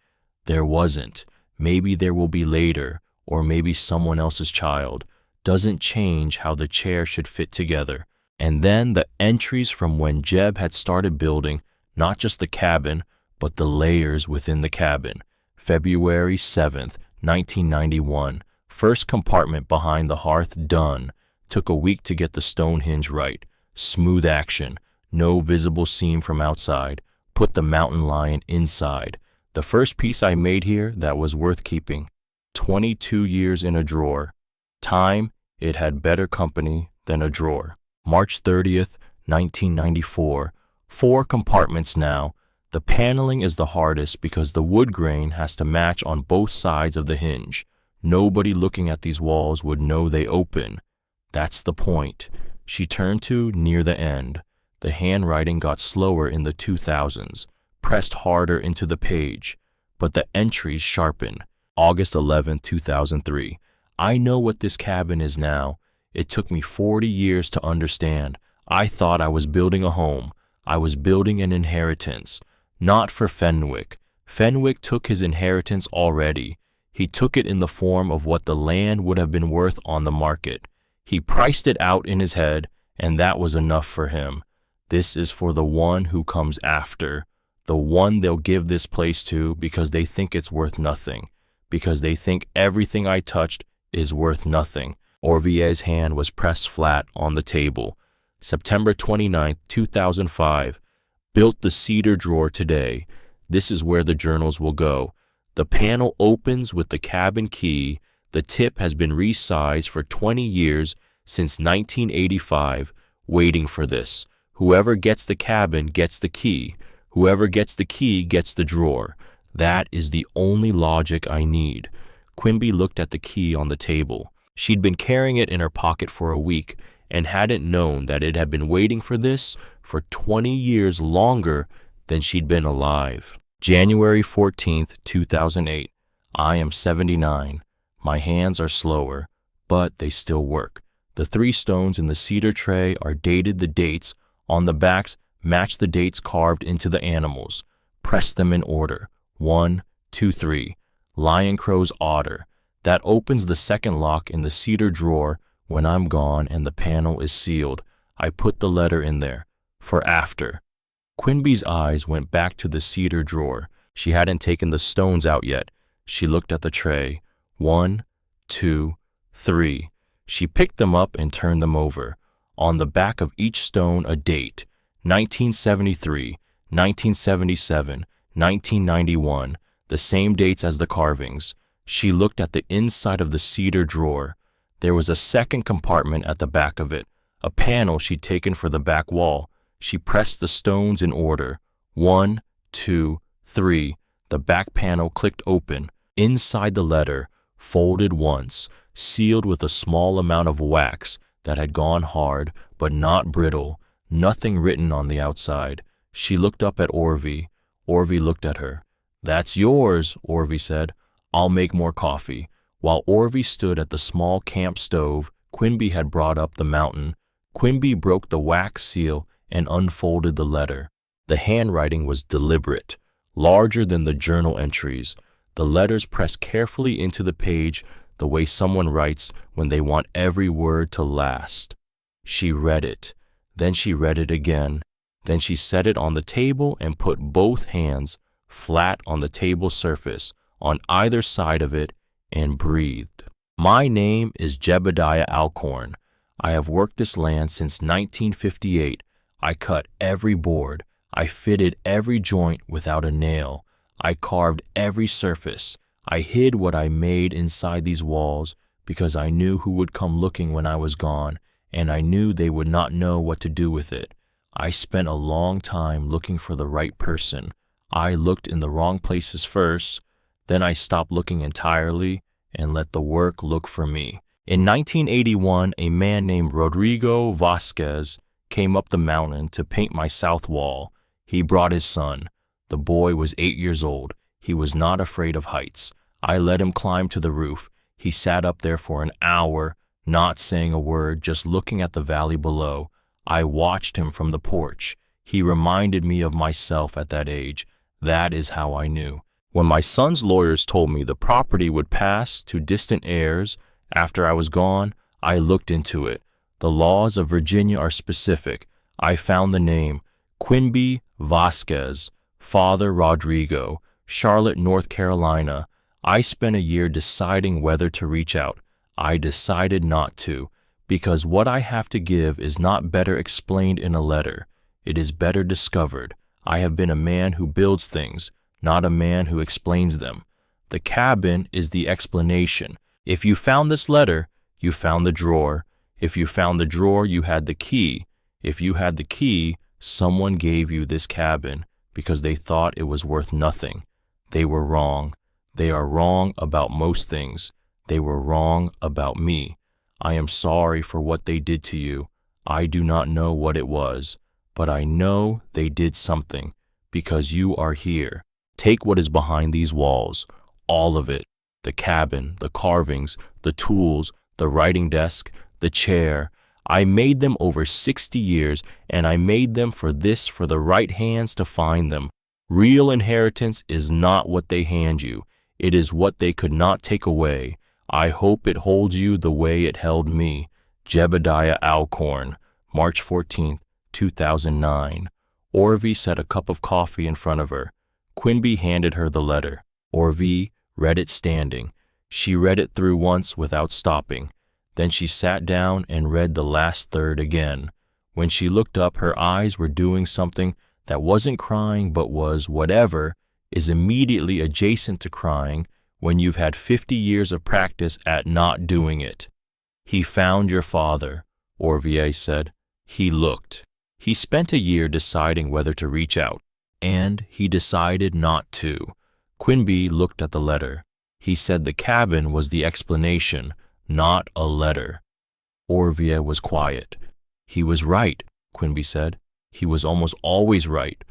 There wasn't. Maybe there will be later, or maybe someone else's child. Doesn't change how the chair should fit together. And then the entries from when Jeb had started building, not just the cabin, but the layers within the cabin. February 7th, 1991. First compartment behind the hearth done. Took a week to get the stone hinge right. Smooth action. No visible seam from outside. Put the mountain lion inside. The first piece I made here that was worth keeping. 22 years in a drawer. Time, it had better company than a drawer. March 30th, 1994. 4 compartments now. The paneling is the hardest because the wood grain has to match on both sides of the hinge. Nobody looking at these walls would know they open. That's the point. She turned to near the end. The handwriting got slower in the 2000s, pressed harder into the page, but the entries sharpened. August 11, 2003. I know what this cabin is now. It took me 40 years to understand. I thought I was building a home. I was building an inheritance. Not for Fenwick. Fenwick took his inheritance already. He took it in the form of what the land would have been worth on the market. He priced it out in his head, and that was enough for him. This is for the one who comes after, the one they'll give this place to because they think it's worth nothing, because they think everything I touched is worth nothing. Orvier's hand was pressed flat on the table. September 29, 2005. Built the cedar drawer today. This is where the journals will go. The panel opens with the cabin key. The tip has been resized for 20 years since 1985, waiting for this. Whoever gets the cabin gets the key. Whoever gets the key gets the drawer. That is the only logic I need. Quimby looked at the key on the table. She'd been carrying it in her pocket for a week and hadn't known that it had been waiting for this for 20 years longer than she'd been alive. January 14th, 2008. I am 79. My hands are slower, but they still work. The 3 stones in the cedar tray are dated. The dates on the backs match the dates carved into the animals. Press them in order. 1, 2, 3. Lion Crow's Otter. That opens the second lock in the cedar drawer when I'm gone and the panel is sealed. I put the letter in there. For after. Quimby's eyes went back to the cedar drawer. She hadn't taken the stones out yet. She looked at the tray. 1, 2, 3. She picked them up and turned them over. On the back of each stone a date. 1973, 1977, 1991. The same dates as the carvings. She looked at the inside of the cedar drawer. There was a second compartment at the back of it, a panel she'd taken for the back wall. She pressed the stones in order. 1, 2, 3. The back panel clicked open. Inside the letter, folded once, sealed with a small amount of wax that had gone hard but not brittle, nothing written on the outside. She looked up at Orvie. Orvie looked at her. "That's yours," Orvie said. "I'll make more coffee." While Orvie stood at the small camp stove Quimby had brought up the mountain, Quimby broke the wax seal and unfolded the letter. The handwriting was deliberate, larger than the journal entries. The letters pressed carefully into the page the way someone writes when they want every word to last. She read it. Then she read it again. Then she set it on the table and put both hands flat on the table surface on either side of it and breathed. "My name is Jebediah Alcorn. I have worked this land since 1958. I cut every board. I fitted every joint without a nail. I carved every surface. I hid what I made inside these walls because I knew who would come looking when I was gone, and I knew they would not know what to do with it. I spent a long time looking for the right person. I looked in the wrong places first, then I stopped looking entirely and let the work look for me." In 1981, a man named Rodrigo Vasquez came up the mountain to paint my south wall. He brought his son. The boy was 8 years old. He was not afraid of heights. I let him climb to the roof. He sat up there for an hour, not saying a word, just looking at the valley below. I watched him from the porch. He reminded me of myself at that age. That is how I knew. When my son's lawyers told me the property would pass to distant heirs after I was gone, I looked into it. The laws of Virginia are specific. I found the name, Quimby Vasquez, Father Rodrigo, Charlotte, North Carolina. I spent a year deciding whether to reach out. I decided not to, because what I have to give is not better explained in a letter. It is better discovered. I have been a man who builds things, not a man who explains them. The cabin is the explanation. If you found this letter, you found the drawer. If you found the drawer, you had the key. If you had the key, someone gave you this cabin because they thought it was worth nothing. They were wrong. They are wrong about most things. They were wrong about me. I am sorry for what they did to you. I do not know what it was, but I know they did something because you are here. Take what is behind these walls, all of it. The cabin, the carvings, the tools, the writing desk, the chair. I made them over 60 years, and I made them for the right hands to find them. Real inheritance is not what they hand you. It is what they could not take away. I hope it holds you the way it held me. Jebediah Alcorn, March 14, 2009. Orvie set a cup of coffee in front of her. Quimby handed her the letter. Orvie read it standing. She read it through once without stopping. Then she sat down and read the last third again. When she looked up, her eyes were doing something that wasn't crying but was whatever is immediately adjacent to crying when you've had 50 years of practice at not doing it. "He found your father," Orvie said. "He looked. He spent a year deciding whether to reach out, and he decided not to." Quimby looked at the letter. He said the cabin was the explanation, not a letter. Orvie was quiet. "He was right," Quimby said. "He was almost always right."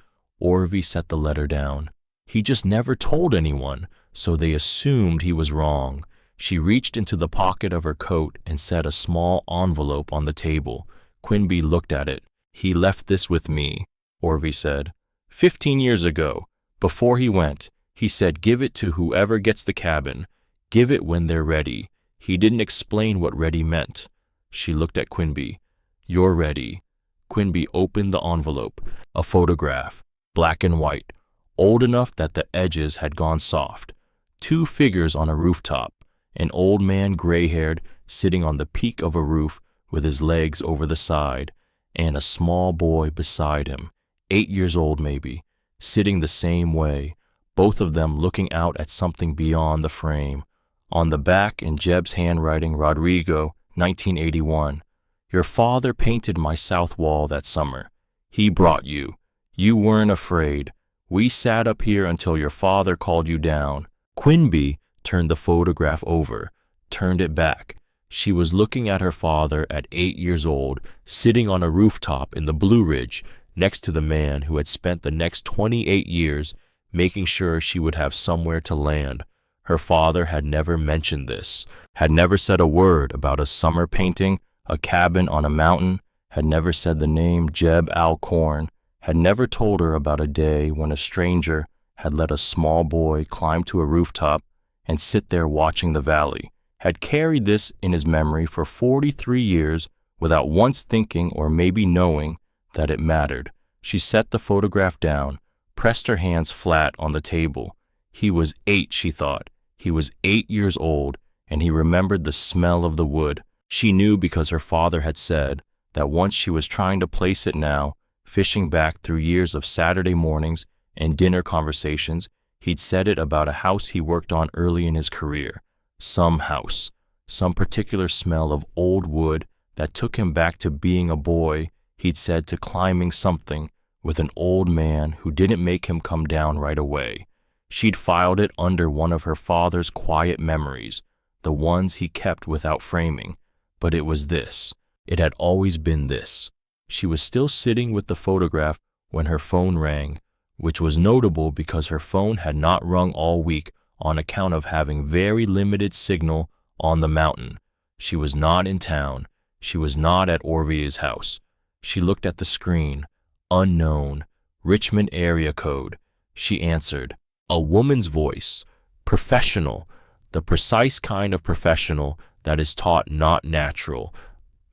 Orvie set the letter down. "He just never told anyone, so they assumed he was wrong." She reached into the pocket of her coat and set a small envelope on the table. Quimby looked at it. "He left this with me," Orvie said. 15 years ago, before he went, he said, "Give it to whoever gets the cabin. Give it when they're ready." He didn't explain what ready meant. She looked at Quimby. "You're ready." Quimby opened the envelope. A photograph, black and white, old enough that the edges had gone soft. 2 figures on a rooftop. An old man, gray-haired, sitting on the peak of a roof with his legs over the side, and a small boy beside him, 8 years old maybe, sitting the same way, both of them looking out at something beyond the frame. On the back, in Jeb's handwriting, Rodrigo, 1981. "Your father painted my south wall that summer. He brought you. You weren't afraid. We sat up here until your father called you down. Quimby turned the photograph over, turned it back. She was looking at her father at 8 years old, sitting on a rooftop in the Blue Ridge, next to the man who had spent the next 28 years making sure she would have somewhere to land. Her father had never mentioned this, had never said a word about a summer painting, a cabin on a mountain, had never said the name Jeb Alcorn, had never told her about a day when a stranger had let a small boy climb to a rooftop and sit there watching the valley, had carried this in his memory for 43 years without once thinking or maybe knowing that it mattered. She set the photograph down, pressed her hands flat on the table. He was 8, she thought. He was 8 years old, and he remembered the smell of the wood. She knew because her father had said that once she was trying to place it now, fishing back through years of Saturday mornings and dinner conversations, he'd said it about a house he worked on early in his career. Some house, some particular smell of old wood that took him back to being a boy, he'd said, to climbing something with an old man who didn't make him come down right away. She'd filed it under one of her father's quiet memories, the ones he kept without framing. But it was this. It had always been this. She was still sitting with the photograph when her phone rang, which was notable because her phone had not rung all week on account of having very limited signal on the mountain. She was not in town. She was not at Orvia's house. She looked at the screen. Unknown. Richmond area code. She answered. A woman's voice. Professional. The precise kind of professional that is taught, not natural.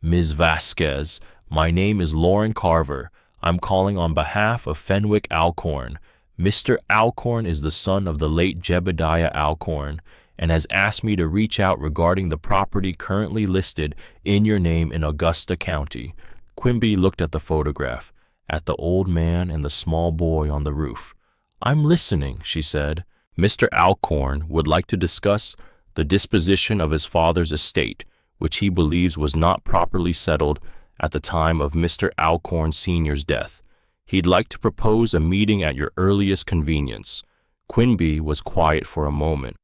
Ms. Vasquez, my name is Lauren Carver. I'm calling on behalf of Fenwick Alcorn. Mr. Alcorn is the son of the late Jebediah Alcorn and has asked me to reach out regarding the property currently listed in your name in Augusta County. Quimby looked at the photograph, at the old man and the small boy on the roof. I'm listening, she said. Mr. Alcorn would like to discuss the disposition of his father's estate, which he believes was not properly settled at the time of Mr. Alcorn Sr.'s death. He'd like to propose a meeting at your earliest convenience. Quimby was quiet for a moment.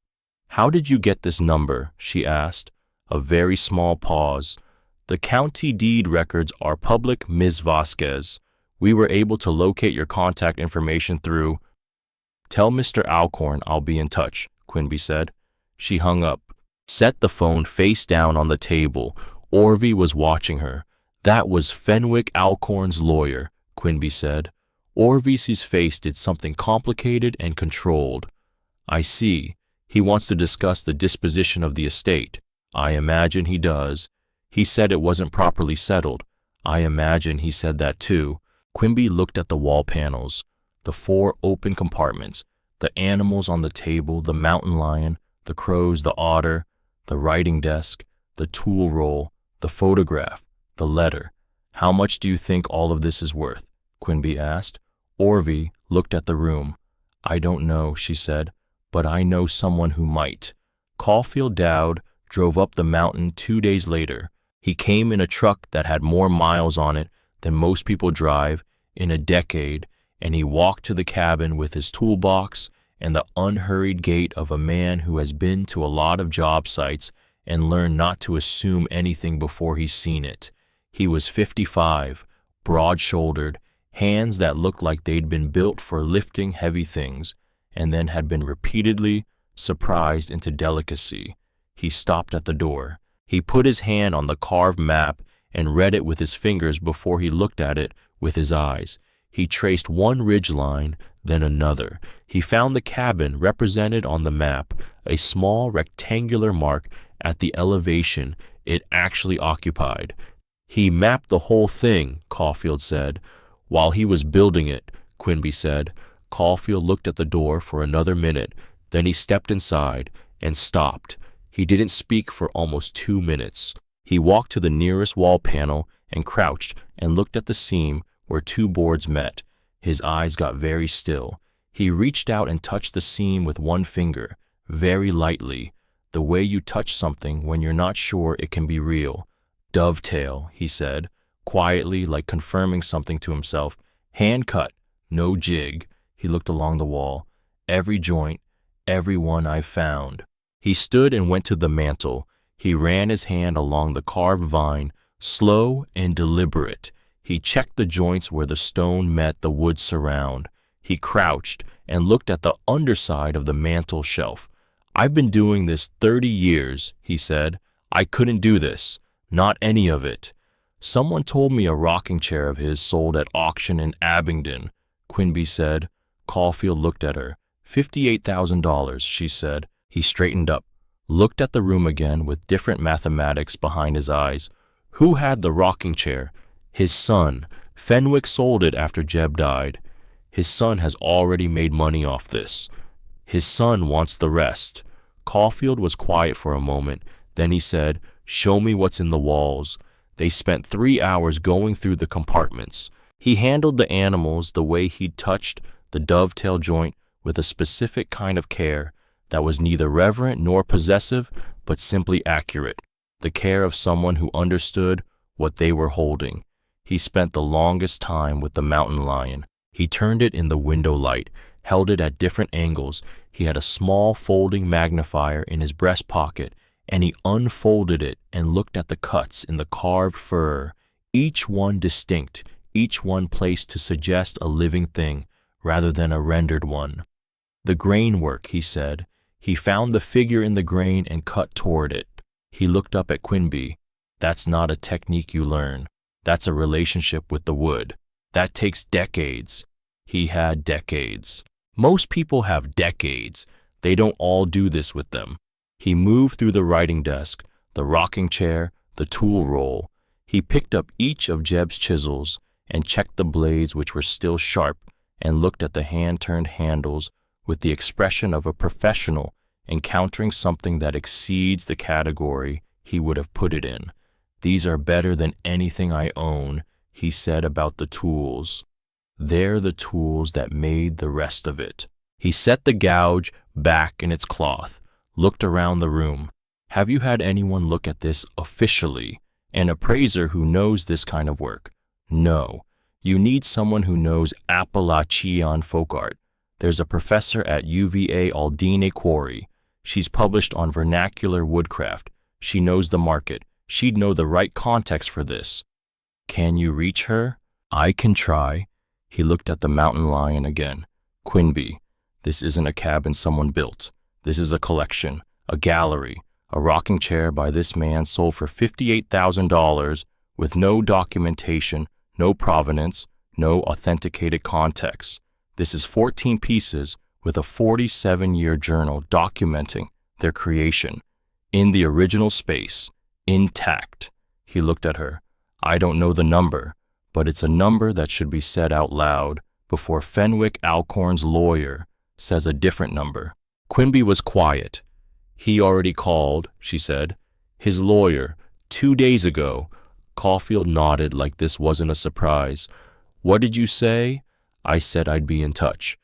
How did you get this number? She asked. A very small pause. The county deed records are public, Ms. Vasquez. We were able to locate your contact information through. Tell Mr. Alcorn I'll be in touch, Quimby said. She hung up, set the phone face down on the table. Orvie was watching her. That was Fenwick Alcorn's lawyer, Quimby said. Orvie's face did something complicated and controlled. I see. He wants to discuss the disposition of the estate. I imagine he does. He said it wasn't properly settled. I imagine he said that too. Quimby looked at the wall panels, the 4 open compartments, the animals on the table, the mountain lion, the crows, the otter, the writing desk, the tool roll, the photograph, the letter. How much do you think all of this is worth? Quimby asked. Orvie looked at the room. I don't know, she said, but I know someone who might. Caulfield Dowd drove up the mountain 2 days later. He came in a truck that had more miles on it than most people drive in a decade, and he walked to the cabin with his toolbox and the unhurried gait of a man who has been to a lot of job sites and learned not to assume anything before he's seen it. He was 55, broad-shouldered, hands that looked like they'd been built for lifting heavy things, and then had been repeatedly surprised into delicacy. He stopped at the door. He put his hand on the carved map and read it with his fingers before he looked at it with his eyes. He traced one ridgeline, then another. He found the cabin represented on the map, a small rectangular mark at the elevation it actually occupied. He mapped the whole thing, Caulfield said. While he was building it, Quimby said. Caulfield looked at the door for another minute, then he stepped inside and stopped. He didn't speak for almost 2 minutes. He walked to the nearest wall panel and crouched and looked at the seam where 2 boards met. His eyes got very still. He reached out and touched the seam with one finger, very lightly, the way you touch something when you're not sure it can be real. Dovetail, he said, quietly, like confirming something to himself. Hand cut, no jig. He looked along the wall. Every joint, every one I've found. He stood and went to the mantel. He ran his hand along the carved vine, slow and deliberate. He checked the joints where the stone met the wood surround. He crouched and looked at the underside of the mantel shelf. I've been doing this 30 years, he said. I couldn't do this. Not any of it. Someone told me a rocking chair of his sold at auction in Abingdon, Quimby said. Caulfield looked at her. $58,000, she said. He straightened up, looked at the room again with different mathematics behind his eyes. Who had the rocking chair? His son. Fenwick sold it after Jeb died. His son has already made money off this. His son wants the rest. Caulfield was quiet for a moment. Then he said, show me what's in the walls. They spent 3 hours going through the compartments. He handled the animals the way he'd touched the dovetail joint with a specific kind of care that was neither reverent nor possessive, but simply accurate. The care of someone who understood what they were holding. He spent the longest time with the mountain lion. He turned it in the window light, held it at different angles. He had a small folding magnifier in his breast pocket, and he unfolded it and looked at the cuts in the carved fur, each one distinct, each one placed to suggest a living thing rather than a rendered one. The grain work, he said. He found the figure in the grain and cut toward it. He looked up at Quimby. That's not a technique you learn. That's a relationship with the wood. That takes decades. He had decades. Most people have decades. They don't all do this with them. He moved through the writing desk, the rocking chair, the tool roll. He picked up each of Jeb's chisels and checked the blades which were still sharp and looked at the hand-turned handles with the expression of a professional encountering something that exceeds the category he would have put it in. These are better than anything I own, he said about the tools. They're the tools that made the rest of it. He set the gouge back in its cloth, looked around the room. Have you had anyone look at this officially? An appraiser who knows this kind of work? No. You need someone who knows Appalachian folk art. There's a professor at UVA Aldine Quarry. She's published on vernacular woodcraft. She knows the market. She'd know the right context for this. Can you reach her? I can try. He looked at the mountain lion again. Quimby, this isn't a cabin someone built. This is a collection, a gallery. A rocking chair by this man sold for $58,000 with no documentation, no provenance, no authenticated context. This is 14 pieces with a 47-year journal documenting their creation. In the original space, intact. He looked at her. I don't know the number, but it's a number that should be said out loud before Fenwick Alcorn's lawyer says a different number. Quimby was quiet. He already called, she said. His lawyer, 2 days ago. Caulfield nodded like this wasn't a surprise. What did you say? I said I'd be in touch.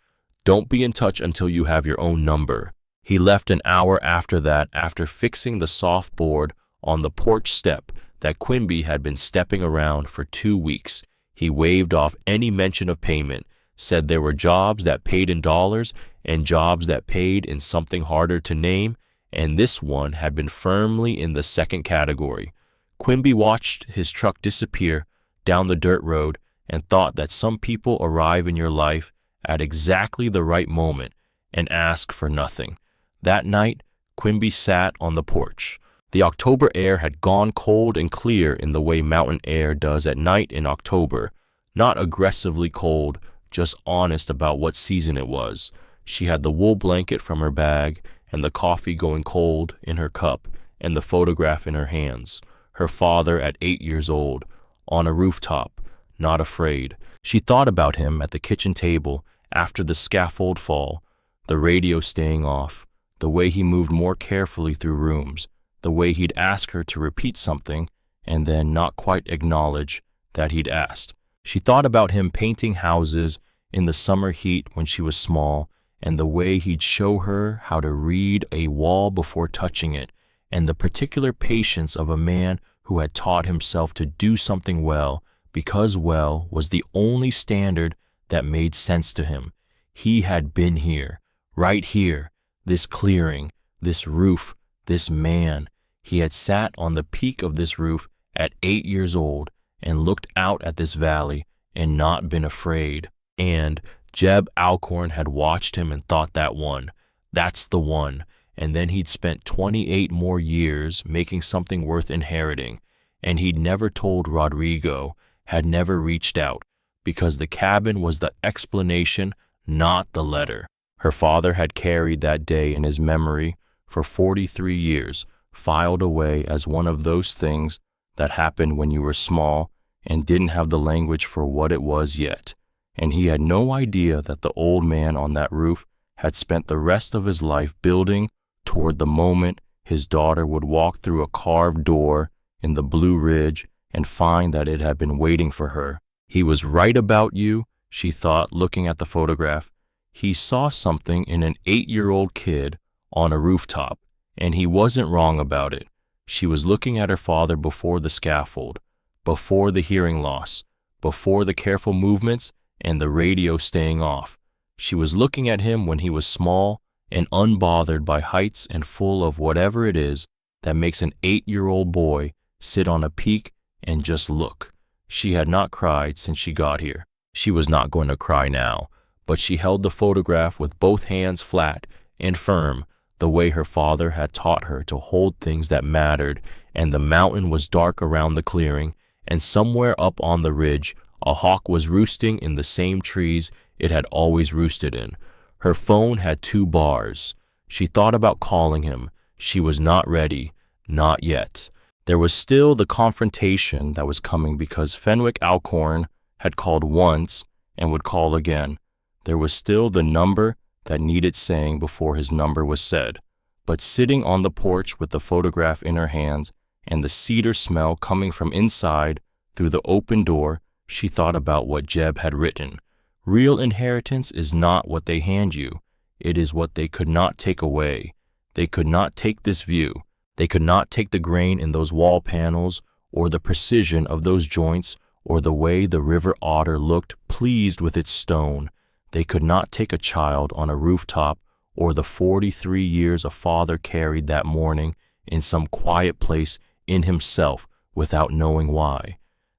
Don't be in touch until you have your own number. He left an hour after that after fixing the soft board on the porch step that Quimby had been stepping around for 2 weeks. He waved off any mention of payment, said there were jobs that paid in dollars and jobs that paid in something harder to name, and this one had been firmly in the second category. Quimby watched his truck disappear down the dirt road and thought that some people arrive in your life at exactly the right moment and ask for nothing. That night, Quimby sat on the porch. The October air had gone cold and clear in the way mountain air does at night in October, not aggressively cold, just honest about what season it was. She had the wool blanket from her bag and the coffee going cold in her cup and the photograph in her hands. Her father at 8 years old, on a rooftop, not afraid. She thought about him at the kitchen table after the scaffold fall, the radio staying off, the way he moved more carefully through rooms, the way he'd ask her to repeat something and then not quite acknowledge that he'd asked. She thought about him painting houses in the summer heat when she was small, and the way he'd show her how to read a wall before touching it, and the particular patience of a man who had taught himself to do something well because well was the only standard that made sense to him. He had been here, right here, this clearing, this roof, this man. He had sat on the peak of this roof at 8 years old and looked out at this valley and not been afraid. And Jeb Alcorn had watched him and thought that's the one. And then he'd spent 28 more years making something worth inheriting. And he'd never told Rodrigo, had never reached out, because the cabin was the explanation, not the letter. Her father had carried that day in his memory for 43 years, filed away as one of those things that happened when you were small and didn't have the language for what it was yet. And he had no idea that the old man on that roof had spent the rest of his life building toward the moment his daughter would walk through a carved door in the Blue Ridge and find that it had been waiting for her. He was right about you, she thought, looking at the photograph. He saw something in an 8-year-old kid on a rooftop, and he wasn't wrong about it. She was looking at her father before the scaffold, before the hearing loss, before the careful movements and the radio staying off. She was looking at him when he was small and unbothered by heights and full of whatever it is that makes an 8-year-old boy sit on a peak and just look. She had not cried since she got here. She was not going to cry now, but she held the photograph with both hands flat and firm, the way her father had taught her to hold things that mattered. And the mountain was dark around the clearing, and somewhere up on the ridge, a hawk was roosting in the same trees it had always roosted in. Her phone had 2 bars. She thought about calling him. She was not ready, not yet. There was still the confrontation that was coming because Fenwick Alcorn had called once and would call again. There was still the number that needed saying before his number was said. But sitting on the porch with the photograph in her hands and the cedar smell coming from inside through the open door, she thought about what Jeb had written. Real inheritance is not what they hand you. It is what they could not take away. They could not take this view. They could not take the grain in those wall panels, or the precision of those joints, or the way the river otter looked pleased with its stone. They could not take a child on a rooftop, or the 43 years a father carried that morning in some quiet place in himself without knowing why.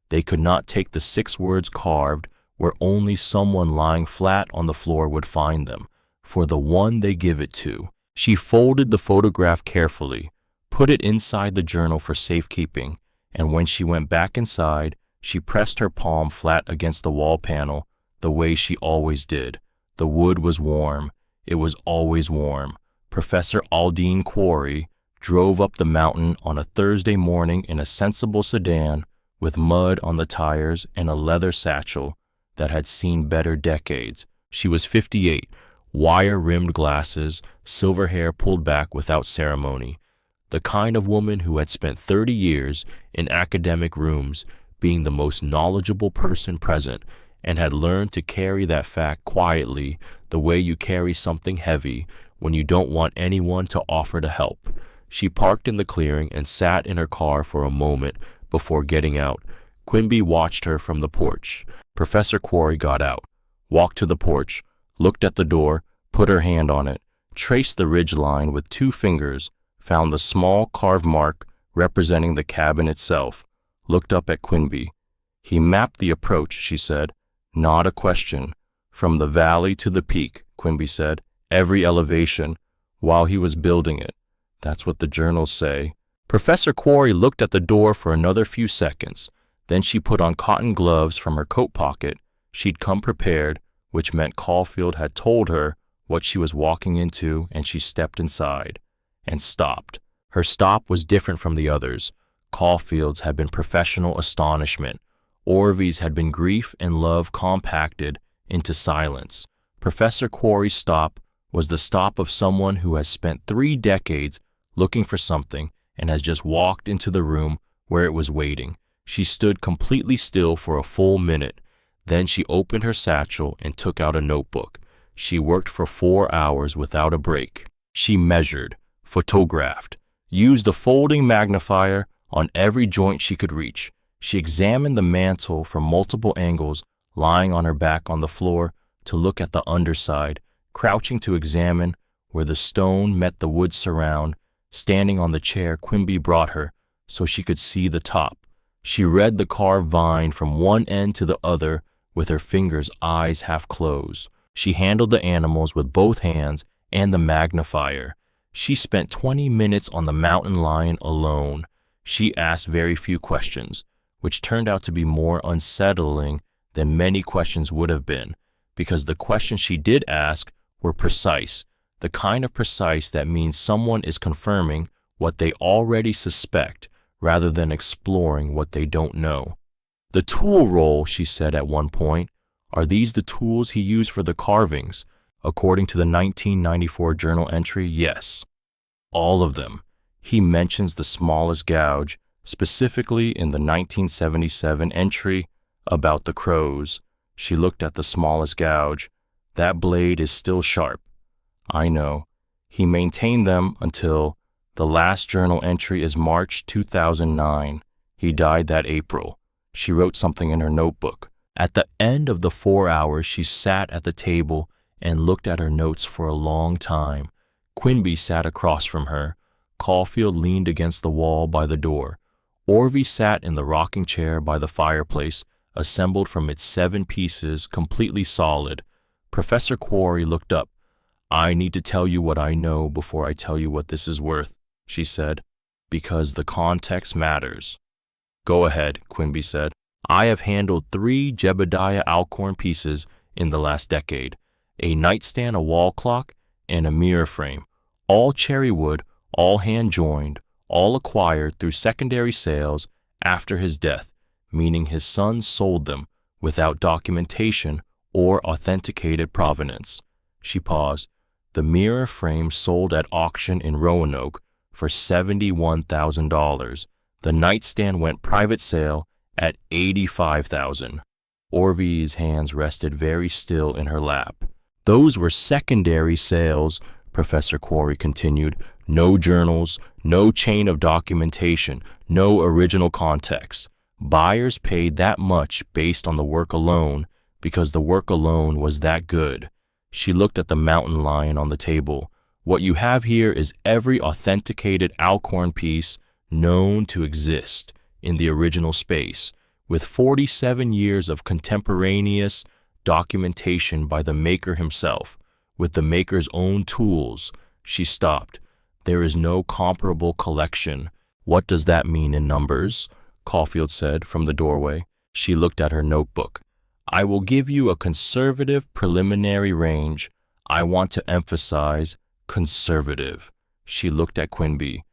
They could not take the 6 words carved where only someone lying flat on the floor would find them, for the one they give it to. She folded the photograph carefully, put it inside the journal for safekeeping, and when she went back inside, she pressed her palm flat against the wall panel the way she always did. The wood was warm. It was always warm. Professor Aldine Quarry drove up the mountain on a Thursday morning in a sensible sedan with mud on the tires and a leather satchel that had seen better decades. She was 58, wire-rimmed glasses, silver hair pulled back without ceremony. The kind of woman who had spent 30 years in academic rooms being the most knowledgeable person present and had learned to carry that fact quietly the way you carry something heavy when you don't want anyone to offer to help. She parked in the clearing and sat in her car for a moment before getting out. Quimby watched her from the porch. Professor Quarry got out, walked to the porch, looked at the door, put her hand on it, traced the ridge line with 2 fingers, found the small carved mark representing the cabin itself, looked up at Quimby. He mapped the approach, she said. Not a question. From the valley to the peak, Quimby said, every elevation, while he was building it. That's what the journals say. Professor Quarry looked at the door for another few seconds. Then she put on cotton gloves from her coat pocket. She'd come prepared, which meant Caulfield had told her what she was walking into, and she stepped inside and stopped. Her stop was different from the others. Caulfield's had been professional astonishment. Orvy's had been grief and love compacted into silence. Professor Quarry's stop was the stop of someone who has spent 3 decades looking for something and has just walked into the room where it was waiting. She stood completely still for a full minute. Then she opened her satchel and took out a notebook. She worked for 4 hours without a break. She measured, photographed, used the folding magnifier on every joint she could reach. She examined the mantle from multiple angles, lying on her back on the floor, to look at the underside, crouching to examine where the stone met the wood surround. Standing on the chair Quimby brought her so she could see the top. She read the carved vine from one end to the other with her fingers' eyes half closed. She handled the animals with both hands and the magnifier. She spent 20 minutes on the mountain lion alone. She asked very few questions, which turned out to be more unsettling than many questions would have been, because the questions she did ask were precise, the kind of precise that means someone is confirming what they already suspect rather than exploring what they don't know. "The tool roll," she said at one point. "Are these the tools he used for the carvings?" According to the 1994 journal entry, yes. All of them. He mentions the smallest gouge, specifically in the 1977 entry about the crows. She looked at the smallest gouge. "That blade is still sharp." "I know." He maintained them until the last journal entry is March 2009. He died that April. She wrote something in her notebook. At the end of the 4 hours, she sat at the table and looked at her notes for a long time. Quimby sat across from her. Caulfield leaned against the wall by the door. Orvie sat in the rocking chair by the fireplace, assembled from its 7 pieces, completely solid. Professor Quarry looked up. "I need to tell you what I know before I tell you what this is worth," she said, "because the context matters." "Go ahead," Quimby said. "I have handled 3 Jebediah Alcorn pieces in the last decade, a nightstand, a wall clock, and a mirror frame, all cherry wood, all hand-joined, all acquired through secondary sales after his death, meaning his sons sold them without documentation or authenticated provenance." She paused. "The mirror frame sold at auction in Roanoke for $71,000. The nightstand went private sale at $85,000. Orvie's hands rested very still in her lap. "Those were secondary sales," Professor Quarry continued. "No journals, no chain of documentation, no original context. Buyers paid that much based on the work alone because the work alone was that good." She looked at the mountain lion on the table. "What you have here is every authenticated Alcorn piece known to exist in the original space, with 47 years of contemporaneous documentation by the maker himself, with the maker's own tools." She stopped. "There is no comparable collection." "What does that mean in numbers?" Caulfield said from the doorway. She looked at her notebook. "I will give you a conservative preliminary range. I want to emphasize conservative." She looked at Quimby.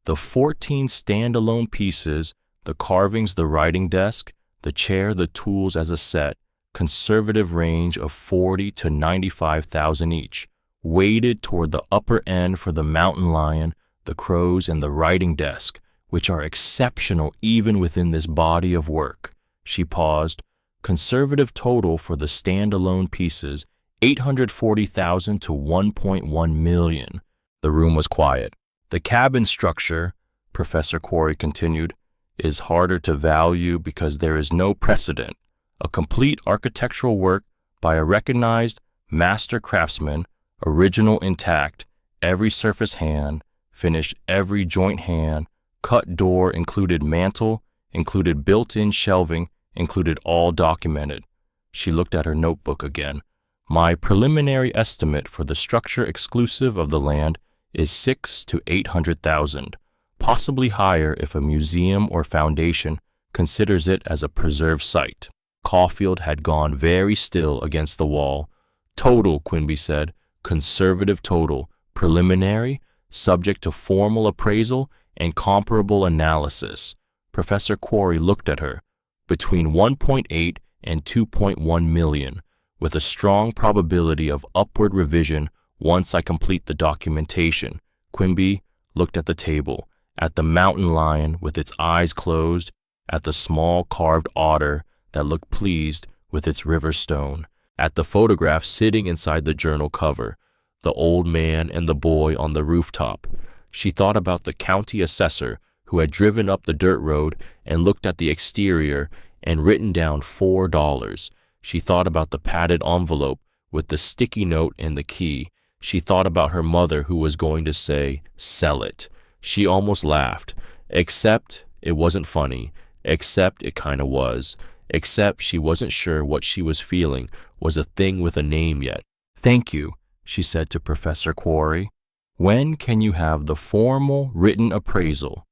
"The 14 standalone pieces, the carvings, the writing desk, the chair, the tools as a set, conservative range of 40 to 95,000 each, weighted toward the upper end for the mountain lion, the crows, and the writing desk, which are exceptional even within this body of work." She paused. "Conservative total for the standalone pieces, 840,000 to 1.1 million. The room was quiet. "The cabin structure," Professor Quarry continued, "is harder to value because there is no precedent. A complete architectural work by a recognized master craftsman, original intact, every surface hand, finished every joint hand, cut door, included mantel, included built-in shelving, included all documented." She looked at her notebook again. "My preliminary estimate for the structure exclusive of the land is 6 to 800,000, possibly higher if a museum or foundation considers it as a preserved site." Caulfield had gone very still against the wall. "Total," Quimby said. "Conservative total. Preliminary, subject to formal appraisal and comparable analysis." Professor Quarry looked at her. "Between 1.8 and 2.1 million, with a strong probability of upward revision once I complete the documentation." Quimby looked at the table, at the mountain lion with its eyes closed, at the small carved otter that looked pleased with its river stone, at the photograph sitting inside the journal cover, the old man and the boy on the rooftop. She thought about the county assessor who had driven up the dirt road and looked at the exterior and written down $4. She thought about the padded envelope with the sticky note and the key. She thought about her mother who was going to say, "Sell it." She almost laughed, except it wasn't funny, except it kinda was, except she wasn't sure what she was feeling was a thing with a name yet. "Thank you," she said to Professor Quarry. "When can you have the formal written appraisal?"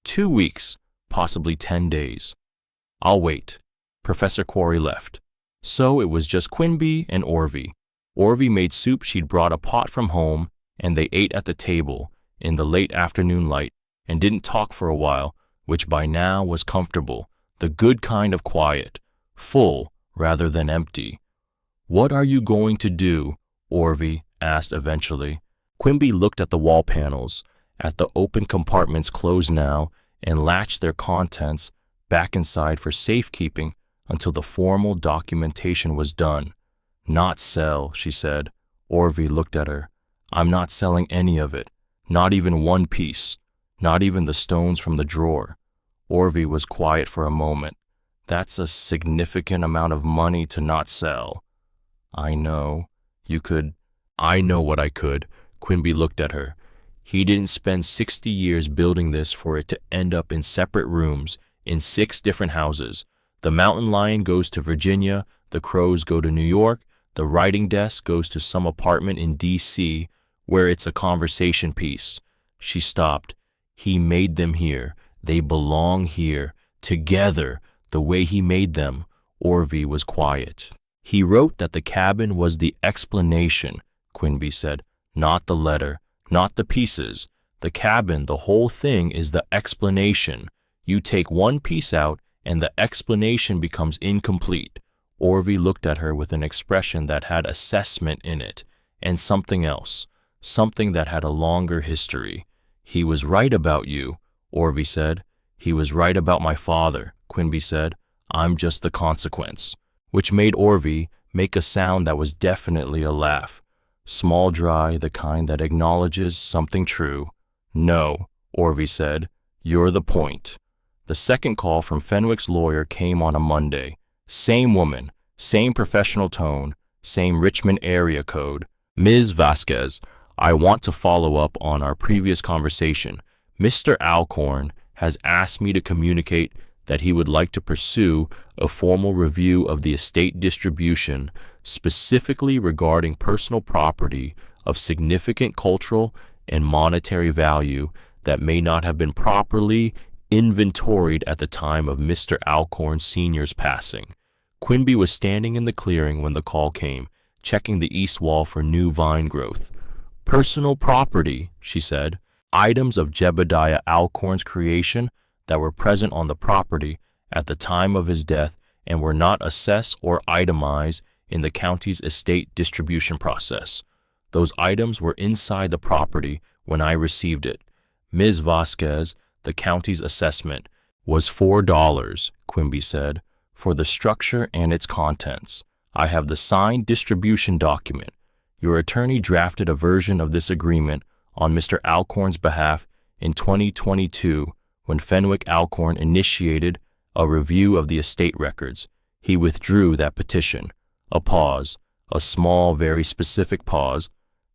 2 weeks, possibly 10 days. "I'll wait." Professor Quarry left. So it was just Quimby and Orvie. Orvie made soup she'd brought a pot from home, and they ate at the table in the late afternoon light and didn't talk for a while, which by now was comfortable, the good kind of quiet, full rather than empty. "What are you going to do?" Orvie asked eventually. Quimby looked at the wall panels, at the open compartments closed now, and latched their contents back inside for safekeeping until the formal documentation was done. "Not sell," she said. Orvie looked at her. "I'm not selling any of it, not even one piece, not even the stones from the drawer." Orvie was quiet for a moment. "That's a significant amount of money to not sell." "I know. You could." "I know what I could." Quimby looked at her. "He didn't spend 60 years building this for it to end up in separate rooms in 6 different houses. The mountain lion goes to Virginia, the crows go to New York, the writing desk goes to some apartment in D.C. where it's a conversation piece." She stopped. "He made them here. They belong here, together, the way he made them." Orvie was quiet. "He wrote that the cabin was the explanation," Quimby said. "Not the letter, not the pieces. The cabin, the whole thing, is the explanation. You take one piece out and the explanation becomes incomplete." Orvie looked at her with an expression that had assessment in it, and something else, something that had a longer history. "He was right about you," Orvie said. "He was right about my father," Quimby said. "I'm just the consequence." Which made Orvie make a sound that was definitely a laugh. Small, dry, the kind that acknowledges something true. "No," Orvie said. "You're the point." The second call from Fenwick's lawyer came on a Monday. Same woman, same professional tone, same Richmond area code. "Ms. Vasquez, I want to follow up on our previous conversation. Mr. Alcorn has asked me to communicate that he would like to pursue a formal review of the estate distribution, specifically regarding personal property of significant cultural and monetary value that may not have been properly inventoried at the time of Mr. Alcorn Sr.'s passing." Quimby was standing in the clearing when the call came, checking the east wall for new vine growth. "Personal property," she said. "Items of Jebediah Alcorn's creation that were present on the property at the time of his death and were not assessed or itemized in the county's estate distribution process. Those items were inside the property when I received it. Ms. Vasquez, the county's assessment was $4, Quimby said, for the structure and its contents. I have the signed distribution document. Your attorney drafted a version of this agreement on Mr. Alcorn's behalf in 2022 when Fenwick Alcorn initiated a review of the estate records. He withdrew that petition." A pause, a small, very specific pause.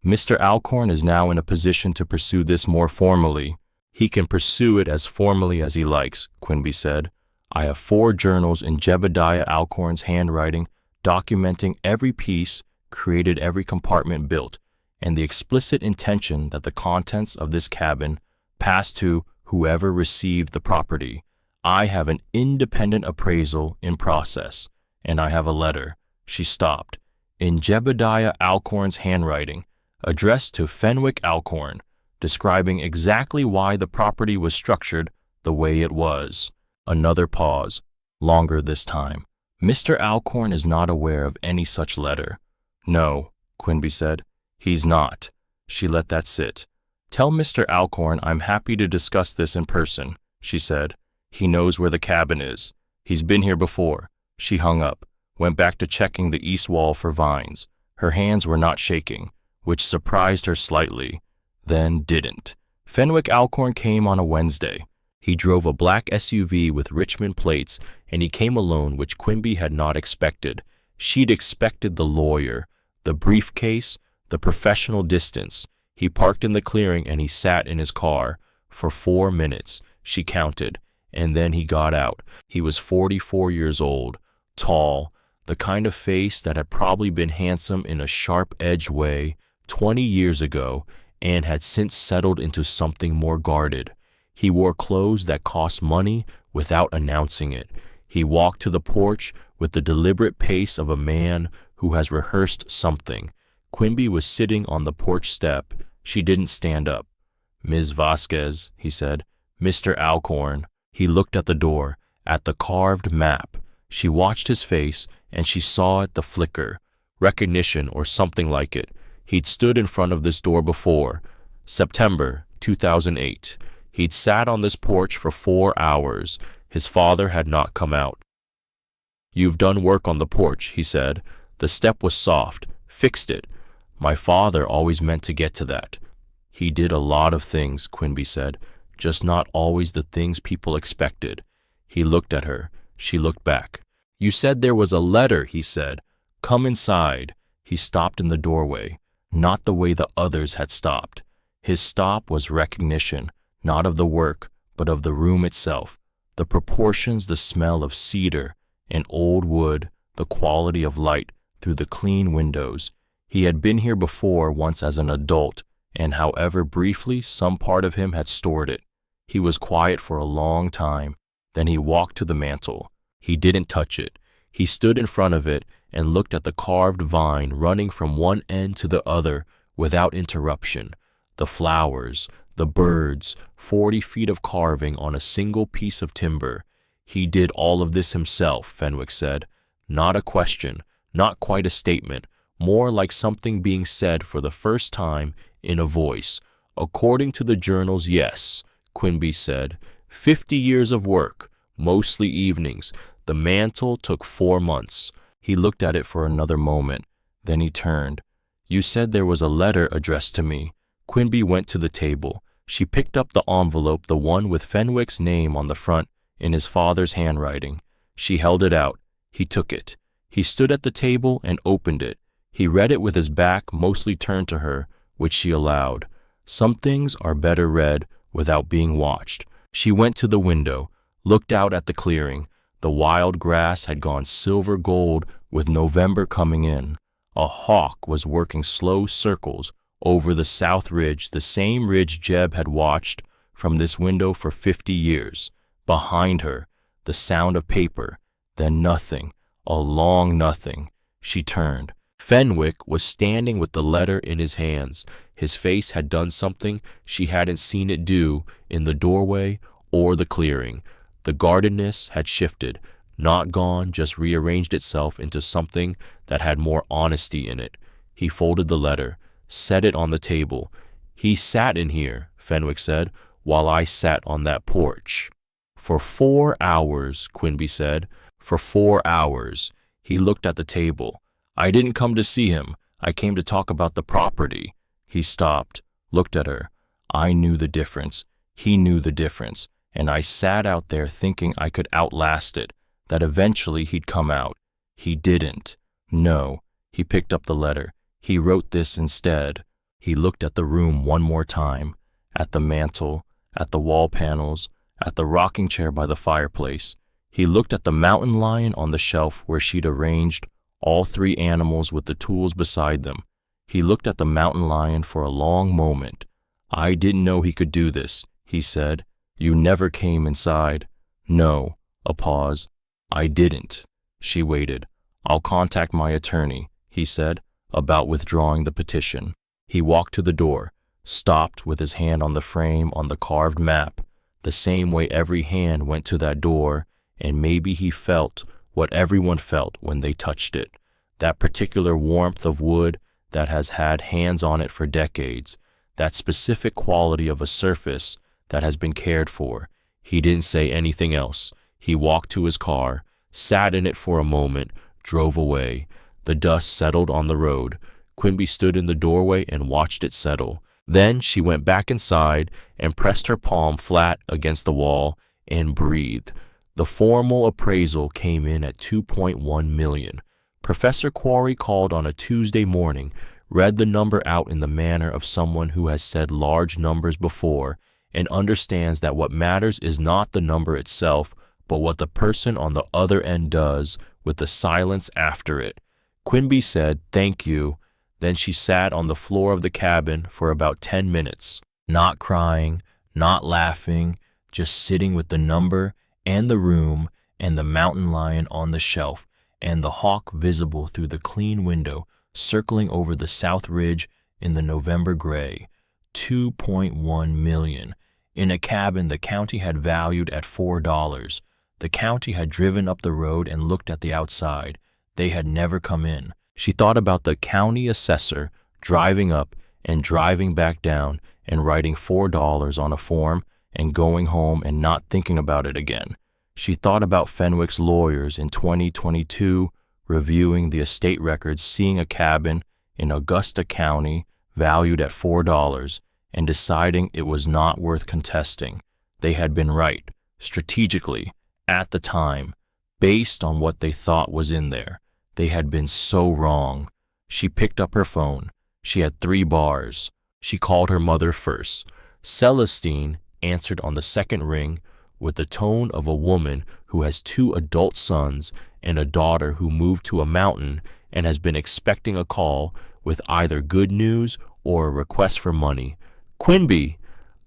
"Mr. Alcorn is now in a position to pursue this more formally." "He can pursue it as formally as he likes," Quimby said. "I have 4 journals in Jebediah Alcorn's handwriting documenting every piece, created every compartment built, and the explicit intention that the contents of this cabin pass to whoever received the property. I have an independent appraisal in process, and I have a letter." She stopped. "In Jebediah Alcorn's handwriting, addressed to Fenwick Alcorn, describing exactly why the property was structured the way it was." Another pause, longer this time. "Mr. Alcorn is not aware of any such letter." "No," Quimby said. "He's not." She let that sit. "Tell Mr. Alcorn I'm happy to discuss this in person," she said. "He knows where the cabin is. He's been here before." She hung up, went back to checking the east wall for vines. Her hands were not shaking, which surprised her slightly, then didn't. Fenwick Alcorn came on a Wednesday. He drove a black SUV with Richmond plates, and he came alone, which Quimby had not expected. She'd expected the lawyer, The briefcase, the professional distance. He parked in the clearing and he sat in his car for 4 minutes, she counted, and then he got out. He was 44 years old, tall, the kind of face that had probably been handsome in a sharp-edged way 20 years ago and had since settled into something more guarded. He wore clothes that cost money without announcing it. He walked to the porch with the deliberate pace of a man who has rehearsed something. Quimby was sitting on the porch step. She didn't stand up. "Ms. Vasquez," he said. "Mr. Alcorn." He looked at the door, at the carved map. She watched his face, and she saw it the flicker. Recognition or something like it. He'd stood in front of this door before. September 2008. He'd sat on this porch for 4 hours. His father had not come out. "You've done work on the porch," he said. The step was soft. "Fixed it. My father always meant to get to that." "He did a lot of things," Quimby said, "just not always the things people expected." He looked at her. She looked back. "You said there was a letter," he said. "Come inside." He stopped in the doorway, not the way the others had stopped. His stop was recognition, not of the work, but of the room itself. The proportions, the smell of cedar and old wood, the quality of light through the clean windows. He had been here before once as an adult, and however briefly some part of him had stored it. He was quiet for a long time. Then he walked to the mantel. He didn't touch it. He stood in front of it and looked at the carved vine running from one end to the other without interruption. The flowers, the birds, 40 feet of carving on a single piece of timber. He did all of this himself, Fenwick said. Not a question, not quite a statement, more like something being said for the first time in a voice. "According to the journals, yes," Quimby said. 50 years of work, mostly evenings. The mantle took 4 months. He looked at it for another moment. Then he turned. "You said there was a letter addressed to me." Quimby went to the table. She picked up the envelope, the one with Fenwick's name on the front in his father's handwriting. She held it out. He took it. He stood at the table and opened it. He read it with his back mostly turned to her, which she allowed. Some things are better read without being watched. She went to the window, looked out at the clearing. The wild grass had gone silver gold with November coming in. A hawk was working slow circles over the south ridge, the same ridge Jeb had watched from this window for 50 years. Behind her, the sound of paper, then nothing, a long nothing. She turned. Fenwick was standing with the letter in his hands. His face had done something she hadn't seen it do in the doorway or the clearing. The guardedness had shifted, not gone, just rearranged itself into something that had more honesty in it. He folded the letter, set it on the table. "He sat in here," Fenwick said, "while I sat on that porch." "For 4 hours," Quimby said. "For 4 hours." He looked at the table. "I didn't come to see him. I came to talk about the property." He stopped, looked at her. "I knew the difference. He knew the difference. And I sat out there thinking I could outlast it, that eventually he'd come out. He didn't. No." He picked up the letter. "He wrote this instead." He looked at the room one more time, at the mantel, at the wall panels, at the rocking chair by the fireplace. He looked at the mountain lion on the shelf where she'd arranged all 3 animals with the tools beside them. He looked at the mountain lion for a long moment. "I didn't know he could do this," he said. "You never came inside." "No." A pause. "I didn't." She waited. "I'll contact my attorney," he said, about withdrawing the petition. He walked to the door, stopped with his hand on the frame on the carved map, the same way every hand went to that door, and maybe he felt what everyone felt when they touched it, that particular warmth of wood that has had hands on it for decades, that specific quality of a surface that has been cared for. He didn't say anything else. He walked to his car, sat in it for a moment, drove away. The dust settled on the road. Quimby stood in the doorway and watched it settle. Then she went back inside and pressed her palm flat against the wall and breathed. The formal appraisal came in at $2.1 million. Professor Quarry called on a Tuesday morning, read the number out in the manner of someone who has said large numbers before and understands that what matters is not the number itself, but what the person on the other end does with the silence after it. Quimby said, "Thank you." Then she sat on the floor of the cabin for about 10 minutes, not crying, not laughing, just sitting with the number and the room and the mountain lion on the shelf and the hawk visible through the clean window circling over the south ridge in the November gray. 2.1 million. In a cabin the county had valued at $4. The county had driven up the road and looked at the outside. They had never come in. She thought about the county assessor driving up and driving back down and writing $4 on a form and going home and not thinking about it again. She thought about Fenwick's lawyers in 2022 reviewing the estate records, seeing a cabin in Augusta County valued at $4 and deciding it was not worth contesting. They had been right, strategically, at the time, based on what they thought was in there. They had been so wrong. She picked up her phone. She had 3 bars. She called her mother first. Celestine answered on the second ring with the tone of a woman who has 2 adult sons and a daughter who moved to a mountain and has been expecting a call with either good news or a request for money. "Quimby."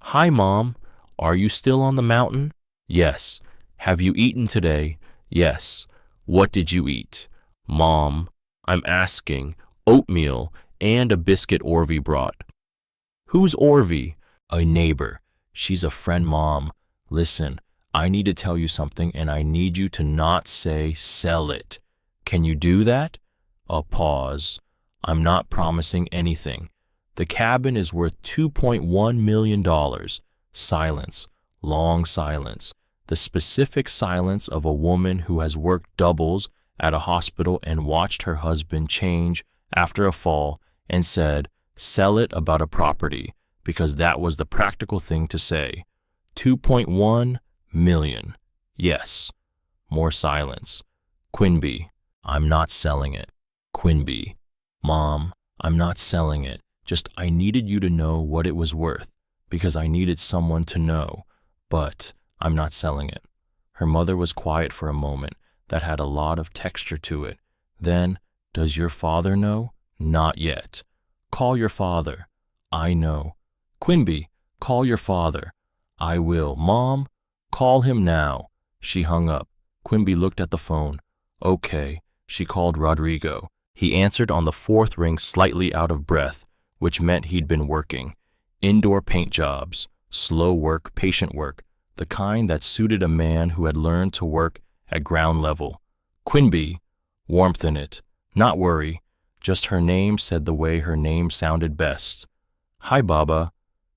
"Hi, Mom. Are you still on the mountain?" "Yes." "Have you eaten today?" "Yes." "What did you eat?" "Mom, I'm asking." "Oatmeal and a biscuit Orvie brought." "Who's Orvie?" "A neighbor. She's a friend, Mom. Listen, I need to tell you something and I need you to not say sell it. Can you do that?" A pause. "I'm not promising anything. The cabin is worth $2.1 million. Silence. Long silence. The specific silence of a woman who has worked doubles at a hospital and watched her husband change after a fall and said, "Sell it about a property," because that was the practical thing to say. 2.1 million. Yes. More silence. "Quimby, I'm not selling it." "Quimby, Mom, I'm not selling it. Just I needed you to know what it was worth, because I needed someone to know, but I'm not selling it." Her mother was quiet for a moment. That had a lot of texture to it. Then, "Does your father know?" "Not yet." "Call your father." "I know." "Quimby, call your father." "I will." "Mom, call him now." She hung up. Quimby looked at the phone. "Okay." She called Rodrigo. He answered on the 4th ring, slightly out of breath, which meant he'd been working. Indoor paint jobs, slow work, patient work, the kind that suited a man who had learned to work at ground level. "Quimby," warmth in it. Not worry, just her name said the way her name sounded best. "Hi, Baba.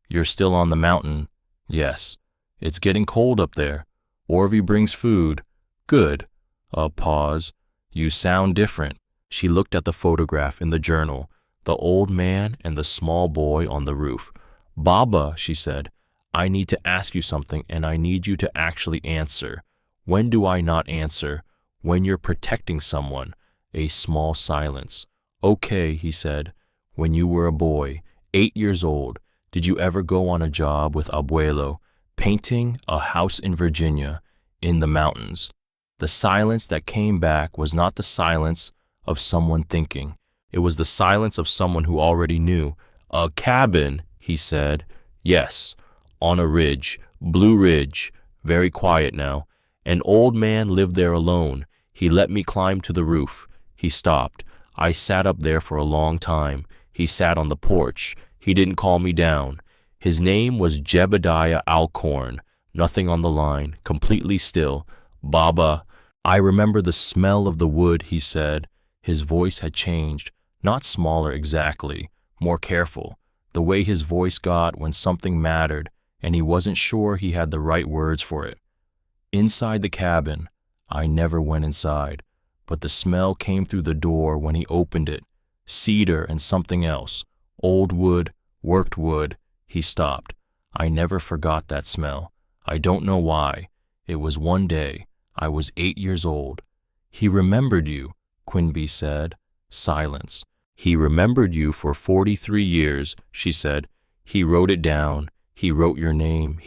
You're still on the mountain?" "Yes." "It's getting cold up there." "Orvie brings food." "Good." A pause. "You sound different." She looked at the photograph in the journal, the old man and the small boy on the roof. "Baba," she said, "I need to ask you something and I need you to actually answer. When do I not answer?" "When you're protecting someone." A small silence. "Okay," he said. "When you were a boy, 8 years old, did you ever go on a job with Abuelo, painting a house in Virginia, in the mountains?" The silence that came back was not the silence of someone thinking. It was the silence of someone who already knew. "A cabin," he said. "Yes, on a ridge, Blue Ridge, very quiet now. An old man lived there alone. He let me climb to the roof." He stopped. "I sat up there for a long time. He sat on the porch. He didn't call me down. His name was Jebediah Alcorn. Nothing on the line, completely still. Baba, I remember the smell of the wood," he said. His voice had changed, not smaller exactly, more careful. The way his voice got when something mattered and he wasn't sure he had the right words for it. "Inside the cabin." I never went inside, but the smell came through the door when he opened it. Cedar and something else. Old wood, worked wood. He stopped. I never forgot that smell. I don't know why. It was one day. I was 8 years old. "He remembered you." Quinby said. Silence. He remembered you for 43 years, she said. He wrote it down. He wrote your name.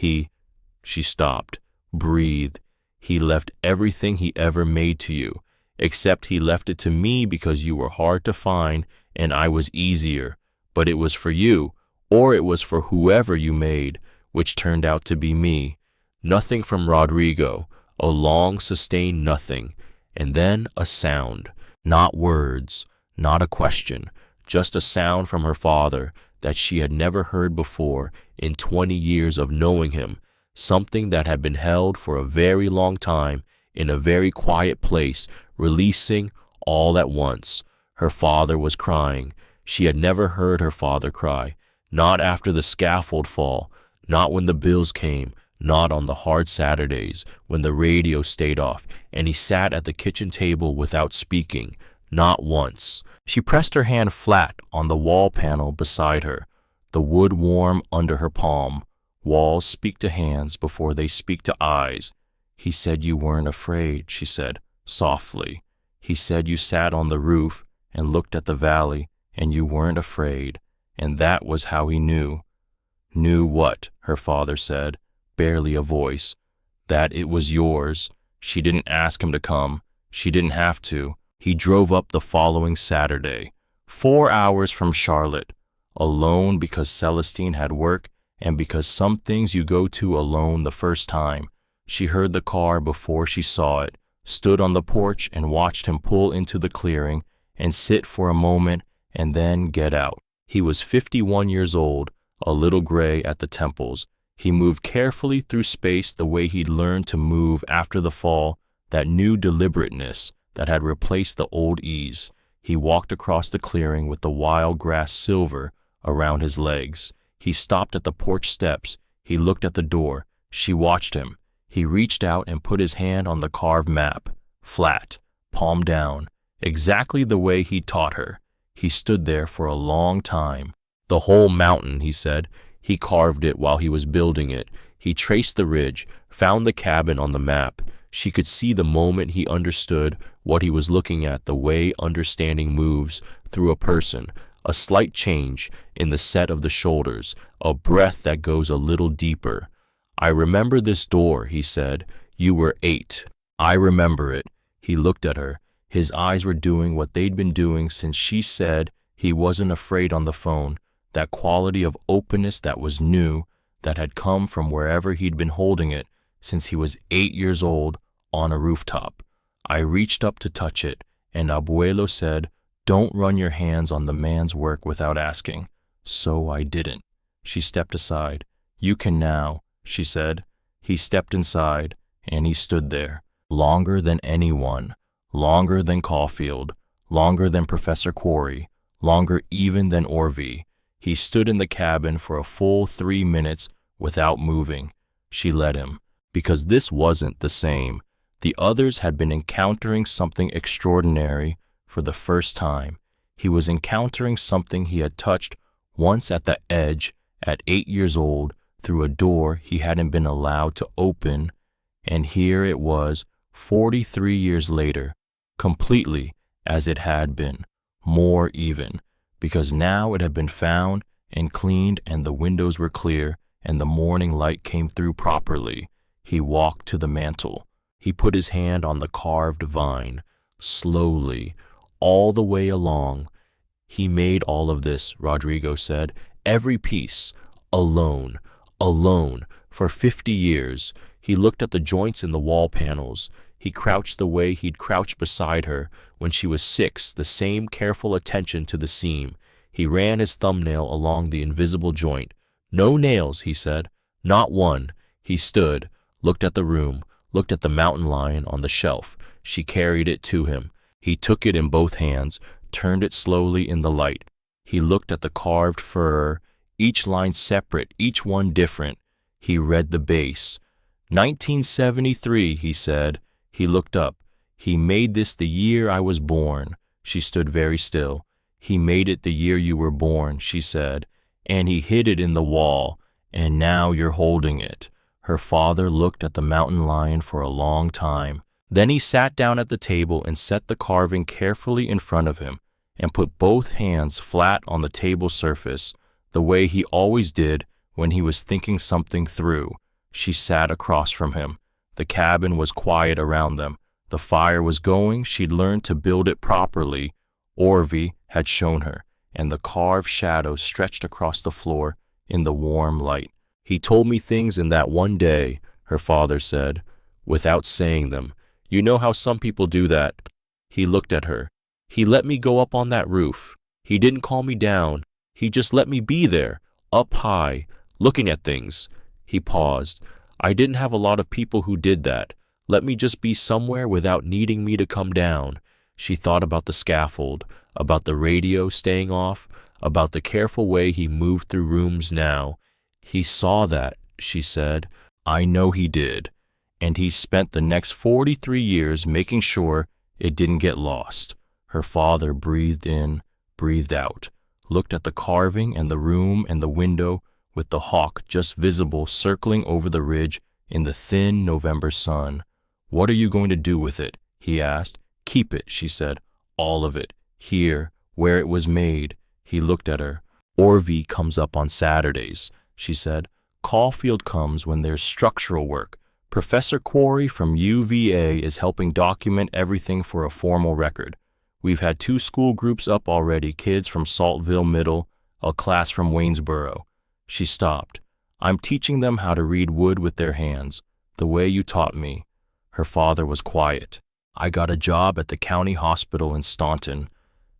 She stopped, breathed. He left everything he ever made to you, except he left it to me because you were hard to find and I was easier. But it was for you, or it was for whoever you made, which turned out to be me. Nothing from Rodrigo, a long sustained nothing, and then a sound, not words, not a question, just a sound from her father that she had never heard before in 20 years of knowing him, something that had been held for a very long time in a very quiet place, releasing all at once. Her father was crying. She had never heard her father cry, not after the scaffold fall, not when the bills came, not on the hard Saturdays when the radio stayed off and he sat at the kitchen table without speaking, not once. She pressed her hand flat on the wall panel beside her, the wood warm under her palm. Walls speak to hands before they speak to eyes. He said you weren't afraid, she said, softly. He said you sat on the roof and looked at the valley and you weren't afraid, and that was how he knew. Knew what? Her father said, barely a voice. That it was yours. She didn't ask him to come. She didn't have to. He drove up the following Saturday, 4 hours from Charlotte, alone because Celestine had work and because some things you go to alone the first time. She heard the car before she saw it, stood on the porch and watched him pull into the clearing and sit for a moment and then get out. He was 51 years old, a little gray at the temples. He moved carefully through space the way he'd learned to move after the fall, that new deliberateness that had replaced the old ease. He walked across the clearing with the wild grass silver around his legs. He stopped at the porch steps. He looked at the door. She watched him. He reached out and put his hand on the carved map, flat, palm down, exactly the way he taught her. He stood there for a long time. The whole mountain, he said. He carved it while he was building it. He traced the ridge, found the cabin on the map. She could see the moment he understood what he was looking at, the way understanding moves through a person, a slight change in the set of the shoulders, a breath that goes a little deeper. I remember this door, he said. You were 8. I remember it. He looked at her. His eyes were doing what they'd been doing since she said he wasn't afraid on the phone, that quality of openness that was new, that had come from wherever he'd been holding it since he was 8 years old on a rooftop. I reached up to touch it, and Abuelo said, "Don't run your hands on the man's work without asking." So I didn't. She stepped aside. "You can now," she said. He stepped inside, and he stood there, longer than anyone, longer than Caulfield, longer than Professor Quarry, longer even than Orvie. He stood in the cabin for a full 3 minutes without moving. She let him, because this wasn't the same. The others had been encountering something extraordinary for the first time. He was encountering something he had touched once at the edge at 8 years old through a door he hadn't been allowed to open, and here it was 43 years later, completely as it had been, more even, because now it had been found and cleaned and the windows were clear and the morning light came through properly. He walked to the mantel. He put his hand on the carved vine, slowly, all the way along. He made all of this, Rodrigo said, every piece, alone, for 50 years. He looked at the joints in the wall panels. He crouched the way he'd crouched beside her when she was 6, the same careful attention to the seam. He ran his thumbnail along the invisible joint. "No nails," he said, "not one." He stood, looked at the room, looked at the mountain lion on the shelf. She carried it to him. He took it in both hands, turned it slowly in the light. He looked at the carved fur, each line separate, each one different. He read the base. 1973, he said. He looked up. "He made this the year I was born." She stood very still. "He made it the year you were born," she said, "and he hid it in the wall, and now you're holding it." Her father looked at the mountain lion for a long time. Then he sat down at the table and set the carving carefully in front of him and put both hands flat on the table surface, the way he always did when he was thinking something through. She sat across from him. The cabin was quiet around them. The fire was going. She'd learned to build it properly. Orvie had shown her, and the carved shadows stretched across the floor in the warm light. He told me things in that one day, her father said, without saying them. You know how some people do that. He looked at her. He let me go up on that roof. He didn't call me down. He just let me be there, up high, looking at things. He paused. I didn't have a lot of people who did that. Let me just be somewhere without needing me to come down. She thought about the scaffold, about the radio staying off, about the careful way he moved through rooms now. He saw that, she said. I know he did. And he spent the next 43 years making sure it didn't get lost. Her father breathed in, breathed out, looked at the carving and the room and the window with the hawk just visible circling over the ridge in the thin November sun. What are you going to do with it? He asked. Keep it, she said. All of it. Here, where it was made. He looked at her. Orvie comes up on Saturdays, she said. Caulfield comes when there's structural work. Professor Quarry from UVA is helping document everything for a formal record. We've had 2 school groups up already, kids from Saltville Middle, a class from Waynesboro. She stopped. I'm teaching them how to read wood with their hands, the way you taught me. Her father was quiet. I got a job at the county hospital in Staunton,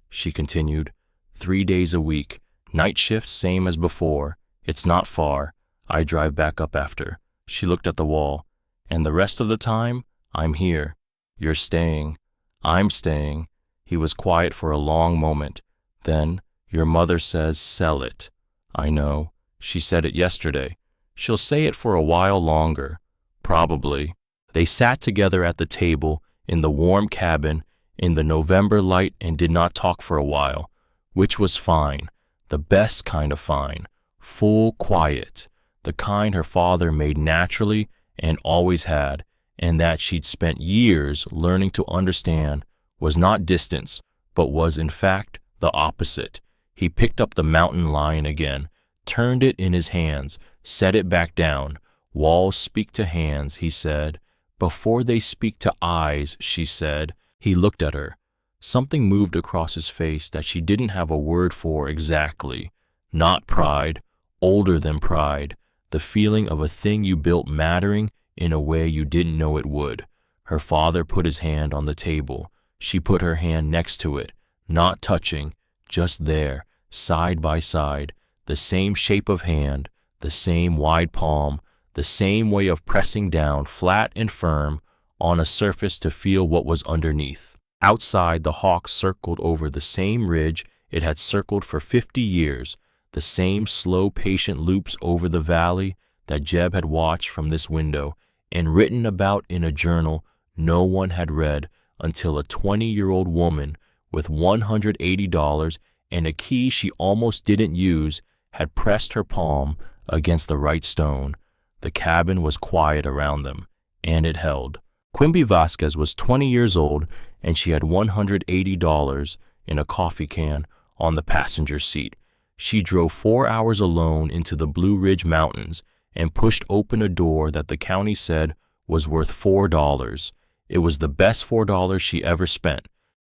she continued. 3 days a week, night shift same as before. It's not far. I drive back up after. She looked at the wall. And the rest of the time, I'm here. You're staying. I'm staying. He was quiet for a long moment. Then, your mother says sell it. I know. She said it yesterday. She'll say it for a while longer. Probably. They sat together at the table in the warm cabin in the November light and did not talk for a while, which was fine, the best kind of fine, full quiet, the kind her father made naturally and always had, and that she'd spent years learning to understand was not distance, but was in fact the opposite. He picked up the mountain lion again, turned it in his hands, set it back down. Walls speak to hands, he said. Before they speak to eyes, she said. He looked at her. Something moved across his face that she didn't have a word for exactly. Not pride, older than pride. The feeling of a thing you built mattering in a way you didn't know it would. Her father put his hand on the table. She put her hand next to it, not touching, just there, side by side, the same shape of hand, the same wide palm, the same way of pressing down flat and firm on a surface to feel what was underneath. Outside, the hawk circled over the same ridge it had circled for 50 years, the same slow, patient loops over the valley that Jeb had watched from this window and written about in a journal no one had read until a 20-year-old woman with $180 and a key she almost didn't use had pressed her palm against the right stone. The cabin was quiet around them, and it held. Quimby Vasquez was 20 years old, and she had $180 in a coffee can on the passenger seat. She drove 4 hours alone into the Blue Ridge Mountains and pushed open a door that the county said was worth $4. It was the best $4 she ever spent.